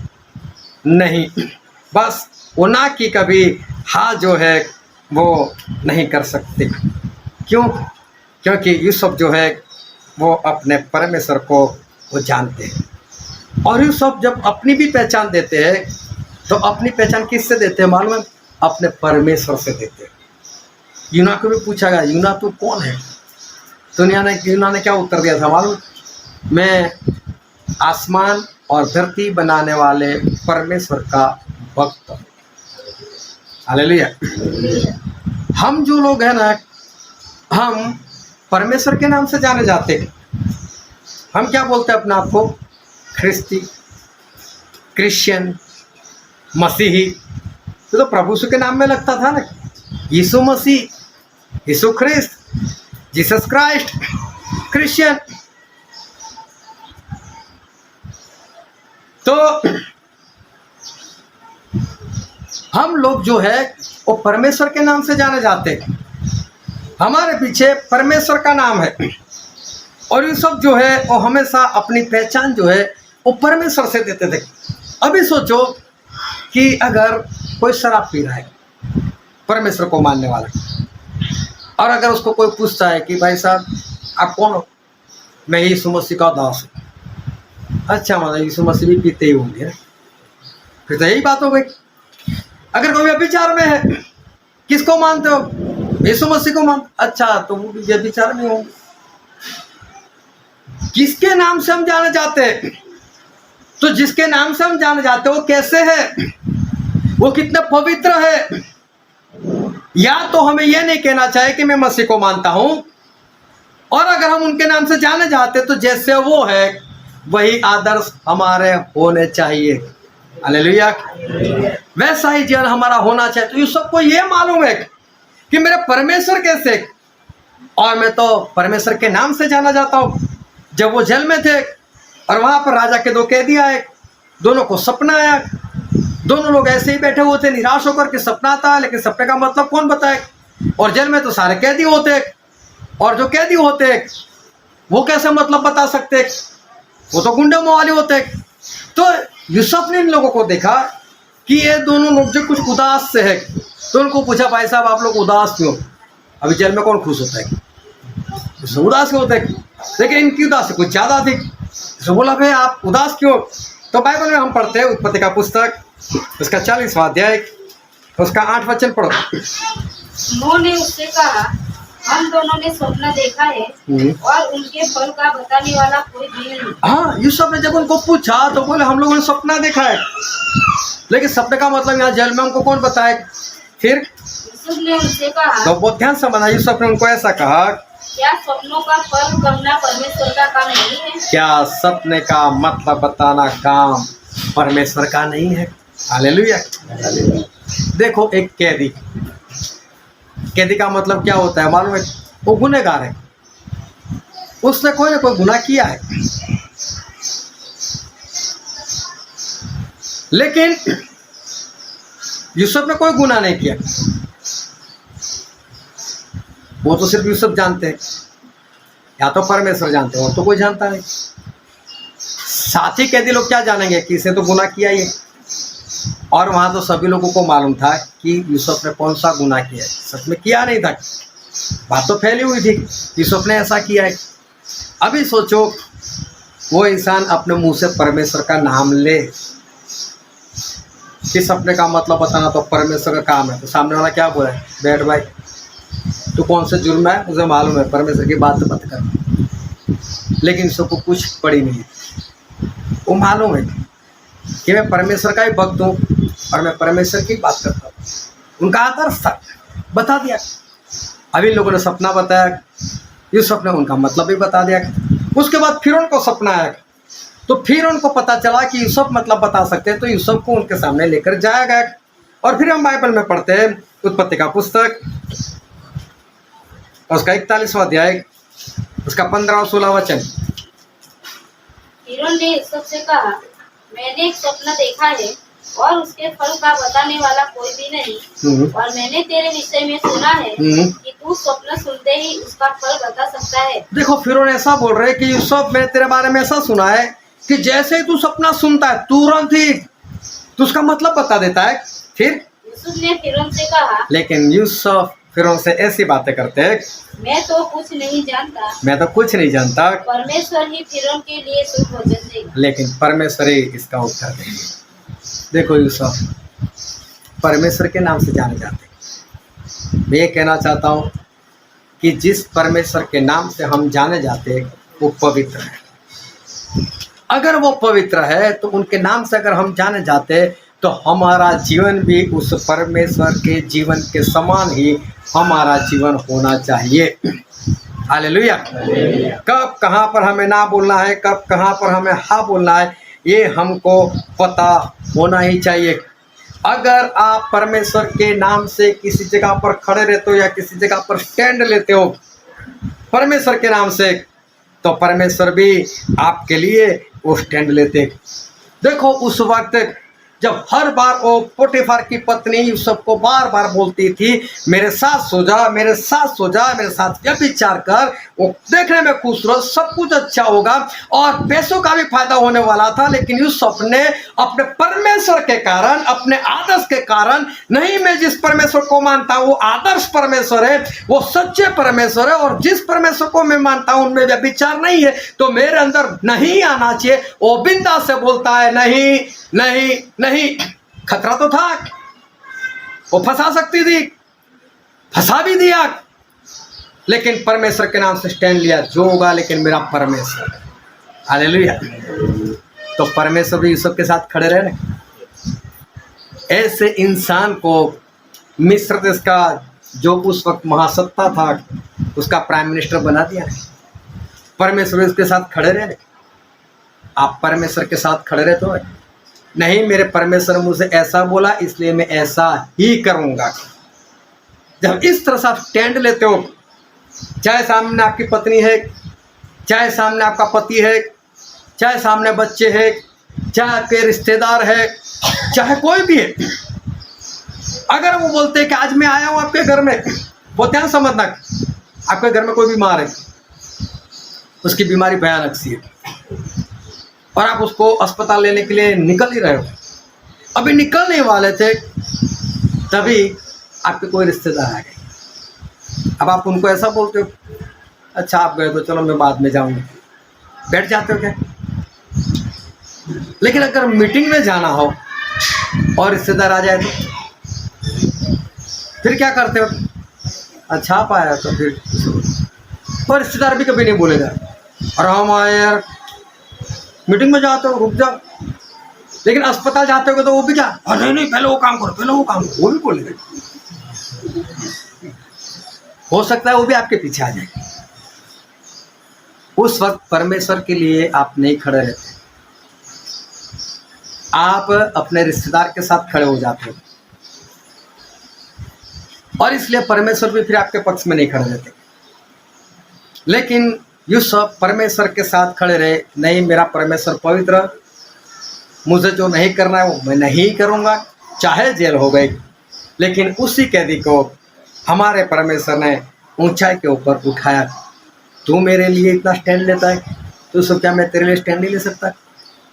A: नहीं। बस वो ना कि कभी हाँ जो है वो नहीं कर सकते। क्यों? क्योंकि यूसुफ जो है वो अपने परमेश्वर को वो जानते हैं। और यूसुफ जब अपनी भी पहचान देते हैं तो अपनी पहचान किससे देते हैं मालूम है? अपने परमेश्वर से देते हैं। यूना को भी पूछा गया, यूना तू कौन है? तो यूना ने क्या उत्तर दिया था मालूम? मैं आसमान और धरती बनाने वाले परमेश्वर का भक्त हूँ। हालेलुया। हम जो लोग हैं ना, हम परमेश्वर के नाम से जाने जाते हैं। हम क्या बोलते हैं अपने आप को? ख्रिस्ती, क्रिश्चियन, मसीही। तो प्रभु यीशु के नाम में लगता था ना, यीशु मसीह, यीशु ख्रिस्त, जीसस क्राइस्ट, क्रिश्चियन। तो हम लोग जो है वो परमेश्वर के नाम से जाने जाते हैं। हमारे पीछे परमेश्वर का नाम है। और ये सब जो है वो हमेशा अपनी पहचान जो है वो परमेश्वर से देते थे। अभी सोचो कि अगर कोई शराब पी रहा है, परमेश्वर को मानने वाला, और अगर उसको कोई पूछता है कि भाई साहब आप कौन हो? मैं यीशु मसीह का दास हूँ। अच्छा, मतलब यीशु मसीह भी पीते ही होंगे, फिर तो यही बात हो गई। अगर कोई व्यभिचार में है, किसको मानते हो? यीशु मसीह को मानते। अच्छा, तो वो भी व्यभिचार में होंगे। किसके नाम से हम जाने जाते हैं? तो जिसके नाम से हम जाने जाते हैं वो कैसे है, वो कितना पवित्र है। या तो हमें यह नहीं कहना चाहिए कि मैं मसीह को मानता हूं, और अगर हम उनके नाम से जाने जाते तो जैसे वो है वही आदर्श हमारे होने चाहिए। हालेलुया। वैसा ही जीवन हमारा होना चाहिए। तो ये सबको ये मालूम है कि मेरे परमेश्वर कैसे, और मैं तो परमेश्वर के नाम से जाना जाता हूं। जब वो जेल में थे और वहां पर राजा के 2 कैदी आए, दोनों को सपना आया। दोनों लोग ऐसे ही बैठे हुए थे निराश होकर के सपना आता है, लेकिन सपने का मतलब कौन बताए। और जेल में तो सारे कैदी होते, और जो कैदी होते वो कैसे मतलब बता सकते, वो तो गुंडे मवाली होते। तो यूसुफ ने इन लोगों को देखा कि ये दोनों लोग जो कुछ उदास से है, तो उनको पूछा, भाई साहब आप लोग उदास क्यों? अभी जेल में कौन खुश होता है? उदास क्यों होते, लेकिन इनकी उदासी कुछ ज्यादा थी। तो बोला, भाई आप उदास क्यों? तो बाइबल में हम पढ़ते हैं उत्पत्ति का पुस्तक, उसका 40वां अध्याय, उसका 8 वचन पढ़ो।
B: उन्होंने उससे कहा, हम दोनों ने सपना देखा है और उनके फल का बताने वाला कोई भी नहीं।
A: हाँ, यूसुफ ने जब उनको पूछा तो बोले, हम लोगों ने सपना देखा है, लेकिन सपने का मतलब यहाँ जेल में हमको कौन बताए। फिर
B: यूसुफ ने उनसे कहा,
A: तो बहुत ध्यान से समझना, यूसुफ ने उनको ऐसा कहा,
B: क्या सपनों का फल कहना परमेश्वर का काम नहीं है? क्या
A: सपने का मतलब बताना काम परमेश्वर का नहीं है? हालेलुया। देखो, एक कैदी, कैदी का मतलब क्या होता है मालूम है? वो गुनहगार है, उसने कोई ना कोई गुनाह किया है, लेकिन यूसुफ ने कोई गुनाह नहीं किया। वो तो सिर्फ यूसुफ जानते हैं, या तो परमेश्वर जानते हैं, और तो कोई जानता नहीं। साथी कैदी लोग क्या जानेंगे कि इसे तो गुनाह किया ही है। और वहां तो सभी लोगों को मालूम था कि यूसुफ ने कौन सा गुनाह किया है, सच में किया नहीं था, बात तो फैली हुई थी, यूसुफ ने ऐसा किया है। अभी सोचो, वो इंसान अपने मुंह से परमेश्वर का नाम ले, कि सपने का मतलब बताना तो परमेश्वर का काम है, तो सामने वाला क्या बोला है, बैठ भाई, तो कौन से जुर्म है मुझे मालूम है, परमेश्वर की बात मत कर। लेकिन सबको कुछ पड़ी नहीं है, वो मालूम है कि मैं परमेश्वर का ही भक्त हूँ और मैं परमेश्वर की बात करता हूँ। उनका आदर्श था, बता दिया। अभी लोगों ने सपना बताया, यूसुफ ने उनका मतलब भी बता दिया। उसके बाद फिर उनको सपना आया, तो फिर उनको पता चला कि यूसुफ मतलब बता सकते हैं, तो यूसुफ को उनके सामने लेकर जाया गया। और फिर हम बाइबल में पढ़ते हैं उत्पत्ति का पुस्तक, उसका 41वां अध्याय, उसका 15 और 16 वचन।
B: फिरौन ने यूसुफ से कहा, मैंने एक स्वप्न देखा है और उसके फल का बताने वाला कोई भी नहीं, और मैंने तेरे विषय में सुना है कि तू स्वप्न सुनते ही उसका फल बता सकता है।
A: देखो, फिरौन ऐसा बोल रहे कि यूसुफ, मैंने तेरे बारे में ऐसा सुना है कि जैसे ही तू सपना सुनता है तुरंत ही तू उसका मतलब बता देता है। फिर
B: यूसुफ ने फिरौन से कहा,
A: लेकिन यूसुफ फिरौन से ऐसी बातें करते हैं,
B: मैं तो कुछ नहीं जानता,
A: मैं तो कुछ नहीं जानता,
B: परमेश्वर ही फिरौन के लिए शुभ भोजन देगा।
A: लेकिन परमेश्वर ही इसका उत्तर देंगे। देखो, यूसुफ परमेश्वर के नाम से जाने जाते हैं। मैं ये कहना चाहता हूँ कि जिस परमेश्वर के नाम से हम जाने जाते हैं वो पवित्र है। अगर वो पवित्र है तो उनके नाम से अगर हम जाने जाते हैं तो हमारा जीवन भी उस परमेश्वर के जीवन के समान ही हमारा जीवन होना चाहिए। हालेलुया। कब कहाँ पर हमें ना बोलना है, कब कहाँ पर हमें हाँ बोलना है, ये हमको पता होना ही चाहिए। अगर आप परमेश्वर के नाम से किसी जगह पर खड़े रहते हो या किसी जगह पर स्टैंड लेते हो परमेश्वर के नाम से, तो परमेश्वर भी आपके लिए वो स्टैंड लेते। देखो, उस वक्त जब हर बार वो पोटीफर की पत्नी यूसुफ को बार बार बोलती थी, मेरे साथ सो जा, मेरे साथ सो जा, मेरे साथ व्यभिचार कर, वो देखने में खूबसूरत, सब कुछ अच्छा होगा और पैसों का भी फायदा होने वाला था। लेकिन यूसुफ ने अपने परमेश्वर के कारण, अपने आदर्श के कारण, नहीं, मैं जिस परमेश्वर को मानता हूँ वो आदर्श परमेश्वर है, वो सच्चे परमेश्वर है, और जिस परमेश्वर को मैं मानता हूँ उनमें व्यभिचार नहीं है, तो मेरे अंदर नहीं आना चाहिए। वो बिंदा से बोलता है, नहीं नहीं नहीं। खतरा तो था, वो फंसा सकती थी, फंसा भी दिया, लेकिन परमेश्वर के नाम से स्टैंड लिया, जो होगा लेकिन मेरा परमेश्वर। हालेलुया। तो परमेश्वर भी यूसुफ के साथ खड़े रहे। ऐसे इंसान को मिस्र देश का जो उस वक्त महासत्ता था उसका प्राइम मिनिस्टर बना दिया। परमेश्वर भी उसके साथ खड़े रहे। आप परमेश्वर के साथ खड़े रहे तो नहीं, मेरे परमेश्वर मुझे ऐसा बोला इसलिए मैं ऐसा ही करूंगा। जब इस तरह से आप स्टैंड लेते हो, चाहे सामने आपकी पत्नी है, चाहे सामने आपका पति है, चाहे सामने बच्चे हैं, चाहे आपके रिश्तेदार है, चाहे कोई भी है, अगर वो बोलते हैं कि आज मैं आया हूँ आपके घर में, वो ध्यान समझना आपके घर में कोई बीमार है, उसकी बीमारी भयानक सी है और आप उसको अस्पताल लेने के लिए निकल ही रहे हो, अभी निकलने वाले थे तभी आपके कोई रिश्तेदार आ गए। अब आप उनको ऐसा बोलते हो, अच्छा आप गए तो चलो मैं बाद में जाऊंगा, बैठ जाते हो क्या? लेकिन अगर मीटिंग में जाना हो और रिश्तेदार आ जाए तो फिर क्या करते हो? अच्छा आप आया तो फिर, और रिश्तेदार भी कभी नहीं बोलेगा और हम आए यार, मीटिंग में जाते हो रुक जाओ, लेकिन अस्पताल जाते हो तो वो भी क्या, नहीं नहीं पहले वो काम करो, पहले वो काम करो, वो भी बोलेगा। हो सकता है वो भी आपके पीछे आ जाए। उस वक्त परमेश्वर के लिए आप नहीं खड़े रहते, आप अपने रिश्तेदार के साथ खड़े हो जाते हो और इसलिए परमेश्वर भी फिर आपके पक्ष में नहीं खड़े रहते। लेकिन यूसुफ परमेश्वर के साथ खड़े रहे, नहीं मेरा परमेश्वर पवित्र, मुझे जो नहीं करना है वो मैं नहीं करूँगा, चाहे जेल हो गई, लेकिन उसी कैदी को हमारे परमेश्वर ने ऊंचाई के ऊपर उठाया। तू मेरे लिए इतना स्टैंड लेता है, तो सब क्या मैं तेरे लिए स्टैंड नहीं ले सकता?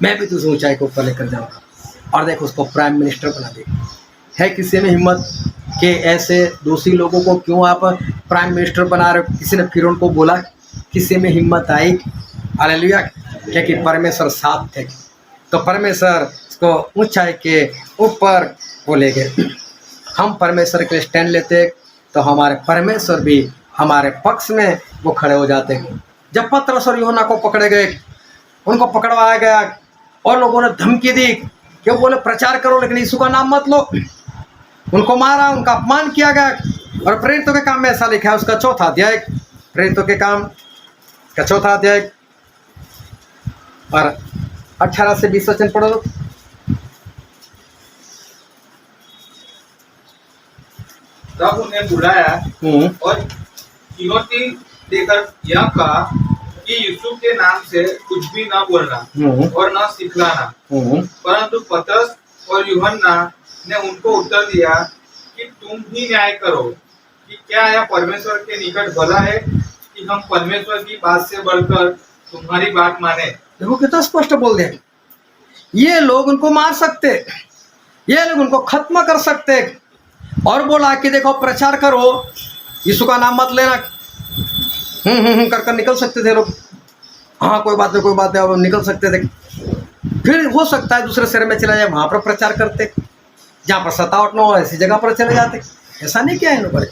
A: मैं भी तुझे ऊंचाई के ऊपर लेकर जाऊँगा। और देखो उसको प्राइम मिनिस्टर बना दे। है किसी में हिम्मत कि ऐसे दोषी लोगों को क्यों आप प्राइम मिनिस्टर बना रहे हो? किसी ने फिर उनको बोला? किसी में हिम्मत आई? हालेलुया, क्योंकि परमेश्वर साथ थे, तो परमेश्वर इसको ऊंचाई के ऊपर वो ले गए। हम परमेश्वर के स्टैंड लेते तो हमारे परमेश्वर भी हमारे पक्ष में वो खड़े हो जाते। जब पतरस और यूहन्ना को पकड़े गए, उनको पकड़वाया गया और लोगों ने धमकी दी कि वो बोले प्रचार करो लेकिन यीशु का नाम मत लो, उनको मारा, उनका अपमान किया गया। और प्रेरितों के काम में ऐसा लिखा है, उसका 4था अध्याय, प्रेरितों के काम का 4था अध्याय और 18 से 20 वचन पढ़ो लो।
C: तब उन्हें बुलाया और चुनौती देकर यह कहा कि यीशु के नाम से कुछ भी न बोलना और न सिखलाना। परंतु पतरस और यूहन्ना ने उनको उत्तर दिया कि तुम ही न्याय करो कि क्या यह परमेश्वर के निकट भला है कि हम परमेश्वर की बात से बढ़कर तुम्हारी बात माने।
A: देखो कितना स्पष्ट बोल दिया, ये लोग उनको मार सकते, ये लोग उनको खत्म कर सकते, और बोला कि देखो प्रचार करो, यीशु का नाम मत लेना। कर निकल सकते थे लोग, हाँ कोई बात नहीं कोई बात नहीं, निकल सकते थे। फिर हो सकता है दूसरे शहर में चला जाए, वहां पर प्रचार करते, जहाँ पर सतावट न हो ऐसी जगह पर चले जाते। ऐसा नहीं किया इन लोगों ने,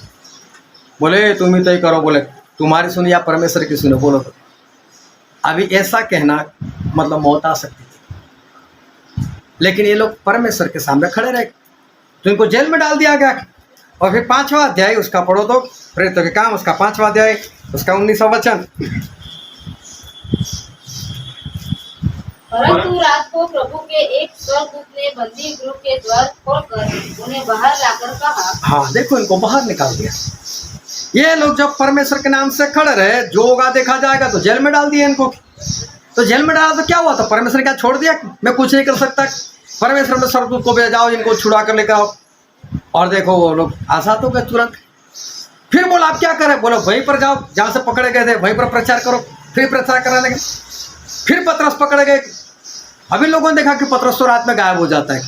A: बोले तुम ही तय करो, बोले तुम्हारी सुनी या परमेश्वर की सुने, बोलो तो। अभी ऐसा कहना मतलब मौत आ सकती थी, लेकिन ये लोग परमेश्वर के सामने खड़े रहे तो इनको जेल में डाल दिया गया। और फिर 5वां अध्याय उसका पढ़ो तो, प्रेरितों के काम उसका 5वां अध्याय उसका 19वां वचन।
B: परंतु रात को प्रभु के एक स्वर्गदूत ने बंदी गृह के द्वार खोलकर उन्हें बाहर लाकर कहा।
A: हाँ देखो इनको बाहर निकाल दिया। ये लोग जब परमेश्वर के नाम से खड़े रहे, जो होगा देखा जाएगा, तो जेल में डाल दिया इनको। तो जेल में डाला तो क्या हुआ था? परमेश्वर ने क्या छोड़ दिया? मैं कुछ नहीं कर सकता, परमेश्वर में स्वर्गदूत को भेजाओ, इनको छुड़ा कर लेकर आओ। और देखो वो लोग आजाद हो गए तुरंत। फिर बोला आप क्या करें? बोलो वहीं पर जाओ जहाँ से पकड़े गए थे, वहीं पर प्रचार करो। फिर प्रचार करने लगे। फिर पतरस पकड़े गए। अभी लोगों ने देखा कि पतरस तो रात में गायब हो जाता है,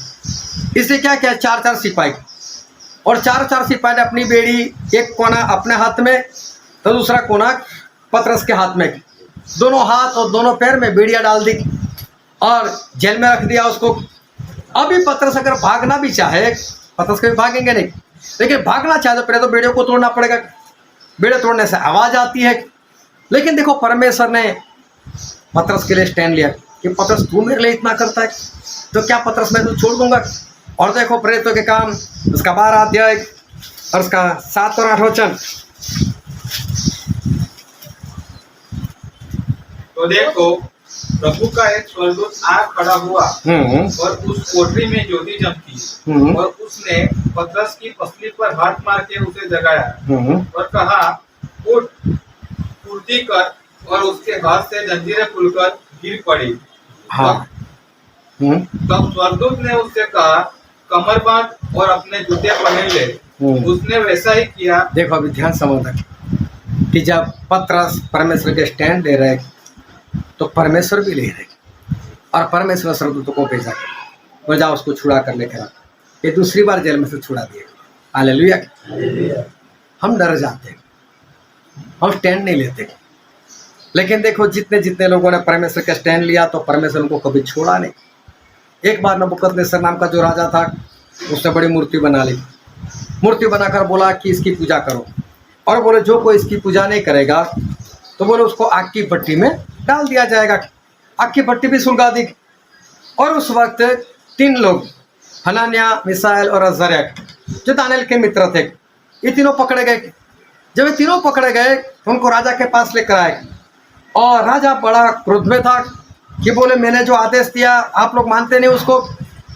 A: इसलिए क्या किया, 4-4 सिपाही, और 4-4 सिपाही ने अपनी बेड़ी, एक कोना अपने हाथ में तो दूसरा कोना पतरस के हाथ में, दोनों हाथ और दोनों पैर में बेड़ियां डाल दी और जेल में रख दिया उसको। अभी पतरस अगर भागना भी चाहे, पतरस कभी भागेंगे नहीं, लेकिन भागना चाहे तो पहले तो बेड़ियों को तोड़ना पड़ेगा। बेड़े तोड़ने से आवाज आती है। लेकिन देखो परमेश्वर ने पतरस के लिए स्टैंड लिया कि पतरस तू मेरे लिए इतना करता है तो क्या पतरस मैं तो छोड़ दूंगा। और देखो प्रेरितों के काम उसका 12 अध्याय और उसका 7 और 8 वचन।
C: तो देखो प्रभु का एक स्वर्गदूत आ खड़ा हुआ और उस कोठरी में ज्योति चमकी और उसने पतरस की पसली पर हाथ मार के उसे जगाया और कहा उठ, फुर्ती कर, और उसके हाथ से जंजीरें खुलकर गिर पड़ी
A: हाँ।
C: तब स्वर्गदूत ने उससे कहा, कमर बांध और अपने जूते पहन ले। उसने वैसा ही किया।
A: देखो अभी ध्यान समझ कि जब पतरस परमेश्वर के स्टैंड दे रहे तो परमेश्वर भी ले रहे और परमेश्वर स्वर्गदूतों को भेजा वो जाओ उसको छुड़ा कर लेकर आ। ये दूसरी बार जेल में से छुड़ा दिए। हालेलुया। हम डर जाते हैं, हम स्टैंड नहीं लेते। लेकिन देखो जितने जितने लोगों ने परमेश्वर का स्टैंड लिया तो परमेश्वर उनको कभी छोड़ा नहीं। एक बार नबूकदनेस्सर नाम का जो राजा था उसने बड़ी मूर्ति बना ली। मूर्ति बनाकर बोला कि इसकी पूजा करो, और बोले जो कोई इसकी पूजा नहीं करेगा तो बोले उसको आग की भट्टी में डाल दिया जाएगा। आग की भट्टी भी सुलगा दी। और उस वक्त 3 लोग हनान्याह, मिसाएल और अजर्याह जो दानियेल के मित्र थे, ये तीनों पकड़े गए। जब ये तीनों पकड़े गए तो उनको राजा के पास लेकर आए और राजा बड़ा क्रोध में था कि बोले मैंने जो आदेश दिया आप लोग मानते नहीं उसको।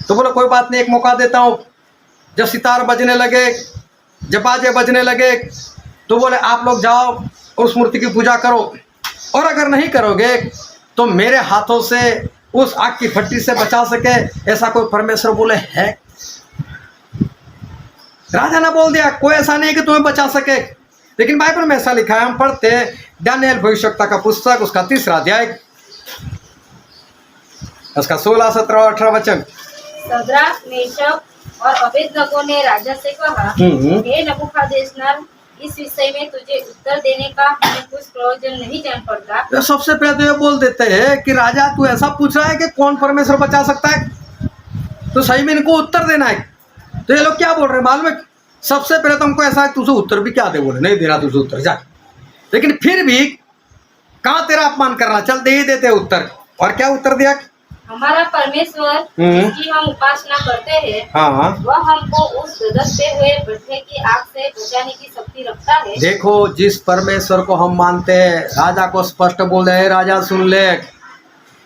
A: तो बोले कोई बात नहीं, एक मौका देता हूँ। जब सितार बजने लगे, जब बाजे बजने लगे तो बोले आप लोग जाओ और उस मूर्ति की पूजा करो, और अगर नहीं करोगे तो मेरे हाथों से उस आग की भट्टी से बचा सके ऐसा कोई परमेश्वर बोले है। राजा ने बोल दिया कोई ऐसा नहीं है कि तुम्हें बचा सके। लेकिन बाइबल में ऐसा लिखा है, हम पढ़ते दानियेल भविष्यवक्ता का पुस्तक उसका 3रा अध्याय उसका 16, 17 और 18 वचन।
B: शद्रक, मेशक और अबेदनगो ने राजा से कहा, हे नबूकदनेस्सर, इस विषय में तुझे उत्तर देने का हमें कुछ प्रयोजन नहीं जान पड़ता।
A: तो सबसे पहले तो ये बोल देते हैं कि राजा तू ऐसा पूछ रहा है कि कौन परमेश्वर बचा सकता है, तो सही में इनको उत्तर देना है। तो ये लोग क्या बोल रहे हैं मालूम है? सबसे पहले तो हमको ऐसा है तुझे उत्तर भी क्या दे, बोले नहीं दे रहा तुझे उत्तर जा। लेकिन फिर भी कहाँ तेरा अपमान करना, चल दे ही देते उत्तर। और क्या उत्तर दिया?
B: हमारा परमेश्वर जिसकी हम उपासना करते हैं,
A: हाँ,
B: वह हमको उस धधकते हुए भट्ठे की आग से बचाने की शक्ति रखता है।
A: देखो जिस परमेश्वर को हम मानते हैं, राजा को स्पष्ट बोल रहे हैं, राजा सुन ले,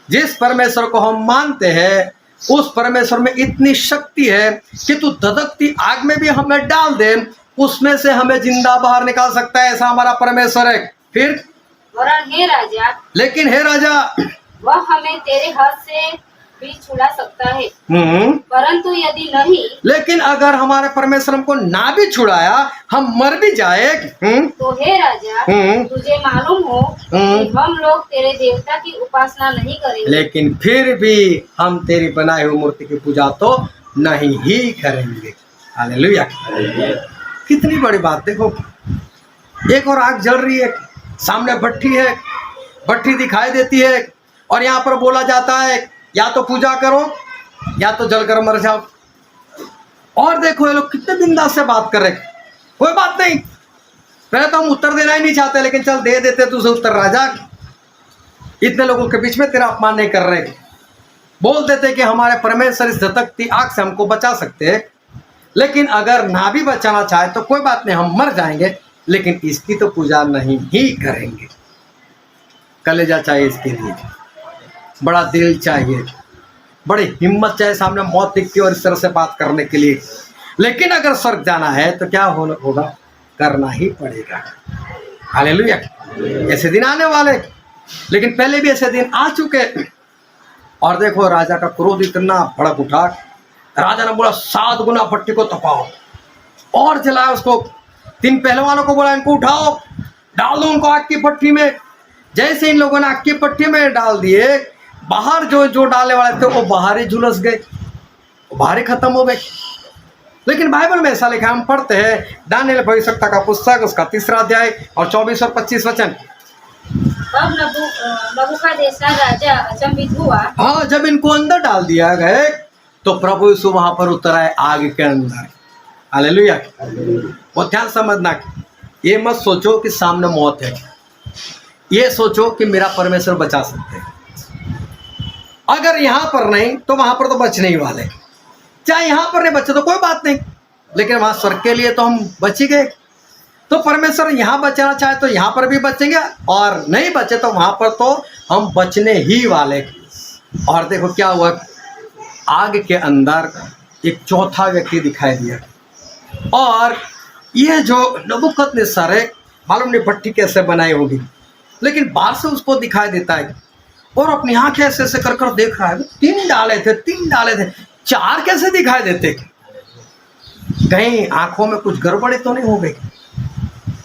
A: जिस परमेश्वर को हम मानते हैं उस परमेश्वर में इतनी शक्ति है कि तू धधकती आग में भी हमें डाल दे, उसमें से हमें जिंदा बाहर निकाल सकता है। ऐसा हमारा परमेश्वर है। फिर
B: वरन हे राजा,
A: लेकिन हे राजा,
B: वह हमें तेरे हाथ से भी छुड़ा सकता है, परंतु यदि नहीं,
A: लेकिन अगर हमारे परमेश्वर हमको ना भी छुड़ाया, हम मर भी जाए,
B: तो हे राजा, तुझे मालूम हो कि हम लोग तेरे देवता की उपासना नहीं करेंगे,
A: लेकिन फिर भी हम तेरी बनाई हुई मूर्ति की पूजा तो नहीं ही करेंगे। हालेलुया। कितनी बड़ी बात। देखो एक और आग जल रही है, सामने भट्टी है, भट्टी दिखाई देती है, और यहाँ पर बोला जाता है या तो पूजा करो या तो जलकर मर जाओ। और देखो ये लोग कितने बिंदास से बात कर रहे, कोई बात नहीं, पहले तो हम उत्तर देना ही नहीं चाहते, लेकिन चल दे देते तुझे उत्तर राजा। इतने लोगों के बीच में तेरा अपमान नहीं कर रहे, बोल देते कि हमारे परमेश्वर इस धधकती आग से हमको बचा सकते हैं, लेकिन अगर ना भी बचाना चाहे तो कोई बात नहीं, हम मर जाएंगे, लेकिन इसकी तो पूजा नहीं ही करेंगे। कलेजा चाहिए इसके लिए, बड़ा दिल चाहिए, बड़ी हिम्मत चाहिए, सामने मौत दिखती है और इस तरह से बात करने के लिए। लेकिन अगर स्वर्ग जाना है तो क्या होगा, करना ही पड़ेगा। हालेलुया। ऐसे दिन आने वाले, लेकिन पहले भी ऐसे दिन आ चुके। और देखो राजा का क्रोध इतना भड़क उठा, राजा ने बोला 7 गुना भट्टी को तपाओ और जलाया उसको। 3 पहलवानों को बोला इनको उठाओ, डाल दो उनको आग की भट्टी में। जैसे इन लोगों ने आग की भट्टी में डाल दिए, बाहर जो डालने वाले थे वो बाहर ही झुलस गए, बाहर ही खत्म हो गए। लेकिन बाइबल में ऐसा लिखा, हम पढ़ते हैं दानियेल भविष्यवक्ता का पुस्तक उसका 3रा अध्याय और 24 और 25 वचन।
B: तब नबूकदनेस्सर राजा अचंभित हुआ।
A: हाँ, जब इनको अंदर डाल दिया गए तो प्रभु यीशु वहां पर उतर आए आग के अंदर। हालेलुया। वो ध्यान समझना, ये मत सोचो कि सामने मौत है, ये सोचो कि मेरा परमेश्वर बचा सकते हैं। अगर यहाँ पर नहीं तो वहां पर तो बचने ही वाले, चाहे यहाँ पर नहीं बचे तो कोई बात नहीं, लेकिन वहां स्वर्ग के लिए तो हम बच ही गए। तो परमेश्वर यहाँ बचाना चाहे तो यहाँ पर भी बचेंगे, और नहीं बचे तो वहां पर तो हम बचने ही वाले। और देखो क्या हुआ, आग के अंदर एक चौथा व्यक्ति दिखाई दिया, और ये जो नबूकदनेस्सर है, मालूम नहीं भट्टी कैसे बनाई होगी, लेकिन बाहर से उसको दिखाई देता है। और अपनी आंखें ऐसे ऐसे कर कर देख रहा है, 3 डाले थे, 3 डाले थे, 4 कैसे दिखाई देते, कहीं आंखों में कुछ गड़बड़ी तो नहीं हो गई।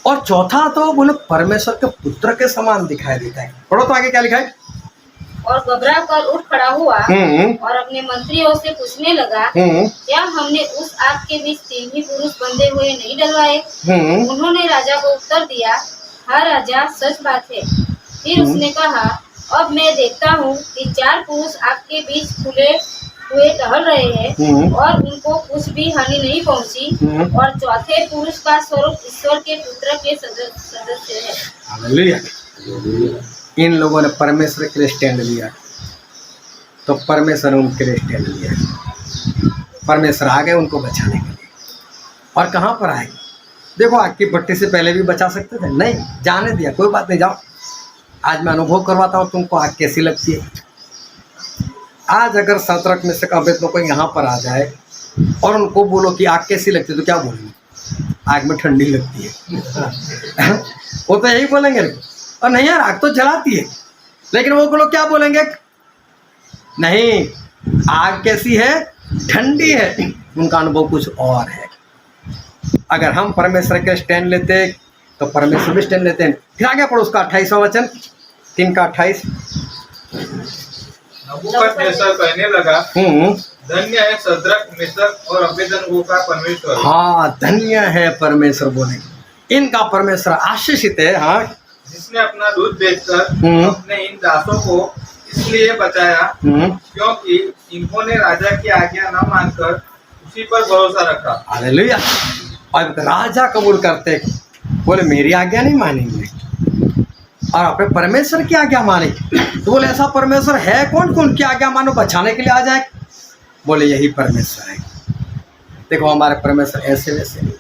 A: और चौथा तो बोले परमेश्वर के पुत्र के समान दिखाई देता है। पढ़ो तो आगे क्या लिखा है।
B: और घबरा कर उठ खड़ा हुआ और अपने मंत्रियों से पूछने लगा, क्या हमने उस आग के बीच 3 ही पुरुष बंधे हुए नहीं डलवाए? उन्होंने राजा को उत्तर दिया, हाँ राजा, सच बात है। फिर उसने कहा, अब मैं देखता हूँ कि 4 पुरुष आग के बीच खुले हुए टहल रहे हैं और उनको कुछ भी हानि नहीं पहुँची, और चौथे पुरुष का स्वरूप ईश्वर के पुत्र के सदस्य है।
A: हालेलुया। इन लोगों ने परमेश्वर के लिए स्टैंड लिया, तो परमेश्वर ने उनके लिए स्टैंड लिया। परमेश्वर आ गए उनको बचाने के लिए। और कहाँ पर आए? देखो, आग की भट्टी से पहले भी बचा सकते थे, नहीं, जाने दिया, कोई बात नहीं, जाओ। आज मैं अनुभव करवाता हूँ तुमको आग कैसी लगती है। आज अगर सतरक में से अबेदनगो को यहाँ पर आ जाए और उनको बोलो कि आग कैसी लगती है, तो क्या बोलेंगे? आग में ठंडी लगती है। वो तो यही बोलेंगे। और नहीं यार, आग तो जलाती है, लेकिन वो लोग क्या बोलेंगे? नहीं, आग कैसी है? ठंडी है। उनका अनुभव कुछ और है। अगर हम परमेश्वर के स्टैंड लेते तो परमेश्वर भी स्टैंड लेते हैं। फिर आगे पढ़ो उसका 28वां वचन, 3 का 28।
C: नबूकदनेस्सर कहने लगा, धन्य है शद्रक, मेशक और अबेदनगो का परमेश्वर।
A: हाँ, धन्य है परमेश्वर, बोले इनका परमेश्वर आशीषित है। हाँ,
C: जिसने अपना दूध बेचकर अपने इन दासों को इसलिए बचाया क्योंकि इन्होंने राजा की आज्ञा न मानकर उसी पर भरोसा रखा। हालेलुया।
A: और राजा कबूल करते, बोले मेरी आज्ञा नहीं मानेंगे और अपने परमेश्वर की आज्ञा माने। तो बोले ऐसा परमेश्वर है कौन कौन की आज्ञा मानो बचाने के लिए आ जाए? बोले यही परमेश्वर है। देखो, हमारे परमेश्वर ऐसे वैसे नहीं,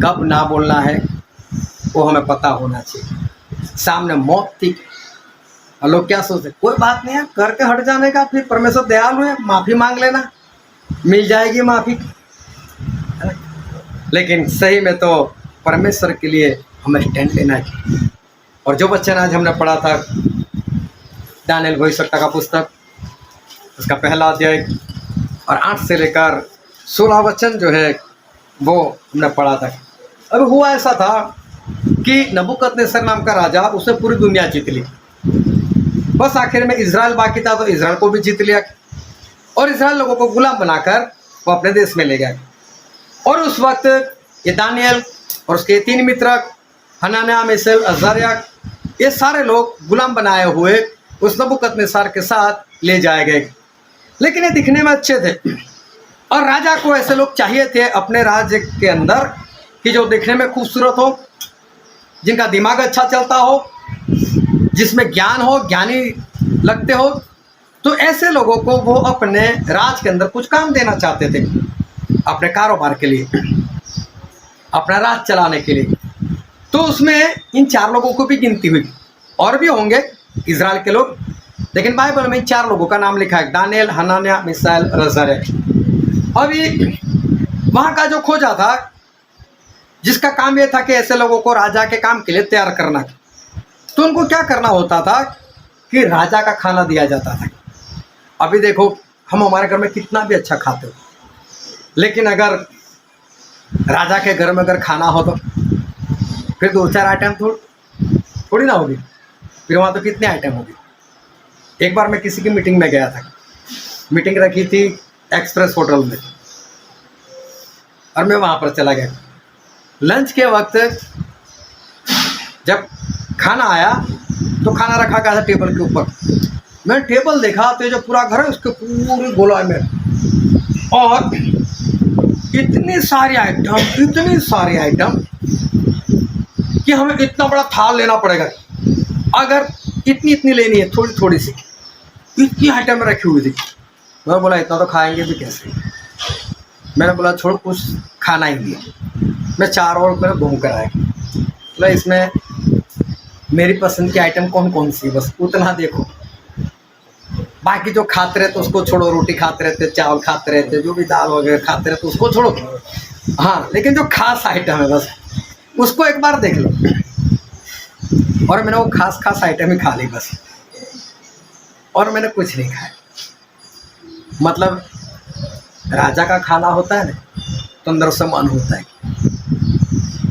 A: कब ना बोलना है वो हमें पता होना चाहिए। सामने मौत थी और लोग क्या सोचते, कोई बात नहीं है, करके हट जाने का, फिर परमेश्वर दयालु है, माफ़ी मांग लेना, मिल जाएगी माफ़ी। लेकिन सही में तो परमेश्वर के लिए हमें स्टैंड लेना चाहिए। और जो वचन आज हमने पढ़ा था दानिएल भविष्यवक्ता का पुस्तक, उसका 1 अध्याय और 8 से लेकर 16 वचन जो है वो हमने पढ़ा था। अब हुआ ऐसा था कि नबूकदनेस्सर नाम का राजा, उसने पूरी दुनिया जीत ली। बस आखिर में इज़राइल बाकी था, तो इज़राइल को भी जीत लिया और इज़राइल लोगों को गुलाम बनाकर वो अपने देश में ले गया। और उस वक्त ये दानिएल और उसके 3 मित्र हनान्याह, मिशाएल, अज़ारिया, ये सारे लोग गुलाम बनाए हुए उस नबूकदनेस्सर के साथ ले जाए गए। लेकिन ये दिखने में अच्छे थे और राजा को ऐसे लोग चाहिए थे अपने राज्य के अंदर कि जो दिखने में खूबसूरत हो, जिनका दिमाग अच्छा चलता हो, जिसमें ज्ञान हो, ज्ञानी लगते हो। तो ऐसे लोगों को वो अपने राज के अंदर कुछ काम देना चाहते थे, अपने कारोबार के लिए, अपना राज चलाने के लिए। तो उसमें इन 4 लोगों को भी गिनती हुई। और भी होंगे इज़राइल के लोग, लेकिन बाइबल में 4 लोगों का नाम लिखा है, दानिएल, हनान्याह, मिशाएल और अज़ारिया। अभी वहाँ का जो खोजा था, जिसका काम ये था कि ऐसे लोगों को राजा के काम के लिए तैयार करना, तो उनको क्या करना होता था कि राजा का खाना दिया जाता था। अभी देखो, हम हमारे घर में कितना भी अच्छा खाते हो, लेकिन अगर राजा के घर में अगर खाना हो तो फिर 2-4 आइटम थोड़ी ना होगी, फिर वहाँ तो कितने आइटम होगी। एक बार मैं किसी की मीटिंग में गया था, मीटिंग रखी थी एक्सप्रेस होटल में, और मैं वहाँ पर चला गया। लंच के वक्त जब खाना आया तो खाना रखा गया था टेबल के ऊपर। मैं टेबल देखा तो जो पूरा घर है उसके पूरी गोलाई में, और इतनी सारी आइटम कि हमें इतना बड़ा थाल लेना पड़ेगा अगर इतनी लेनी है, थोड़ी सी इतनी आइटम रखी हुई थी। मैं बोला इतना तो खाएंगे भी कैसे। मैंने बोला छोड़, कुछ खाना ही नहीं। मैं 4 और मेरे घूम कर आया, बोला इसमें मेरी पसंद की आइटम कौन कौन सी, बस उतना देखो, बाकी जो खाते रहते उसको छोड़ो, रोटी खाते रहते, चावल खाते रहते, जो भी दाल वगैरह खाते रहते उसको छोड़ो। हाँ, लेकिन जो खास आइटम है बस उसको एक बार देख लो। और मैंने वो खास आइटम ही खा ली बस। और मैंने कुछ नहीं खाया। मतलब राजा का खाना होता है ना, तो अंदर से मन होता है।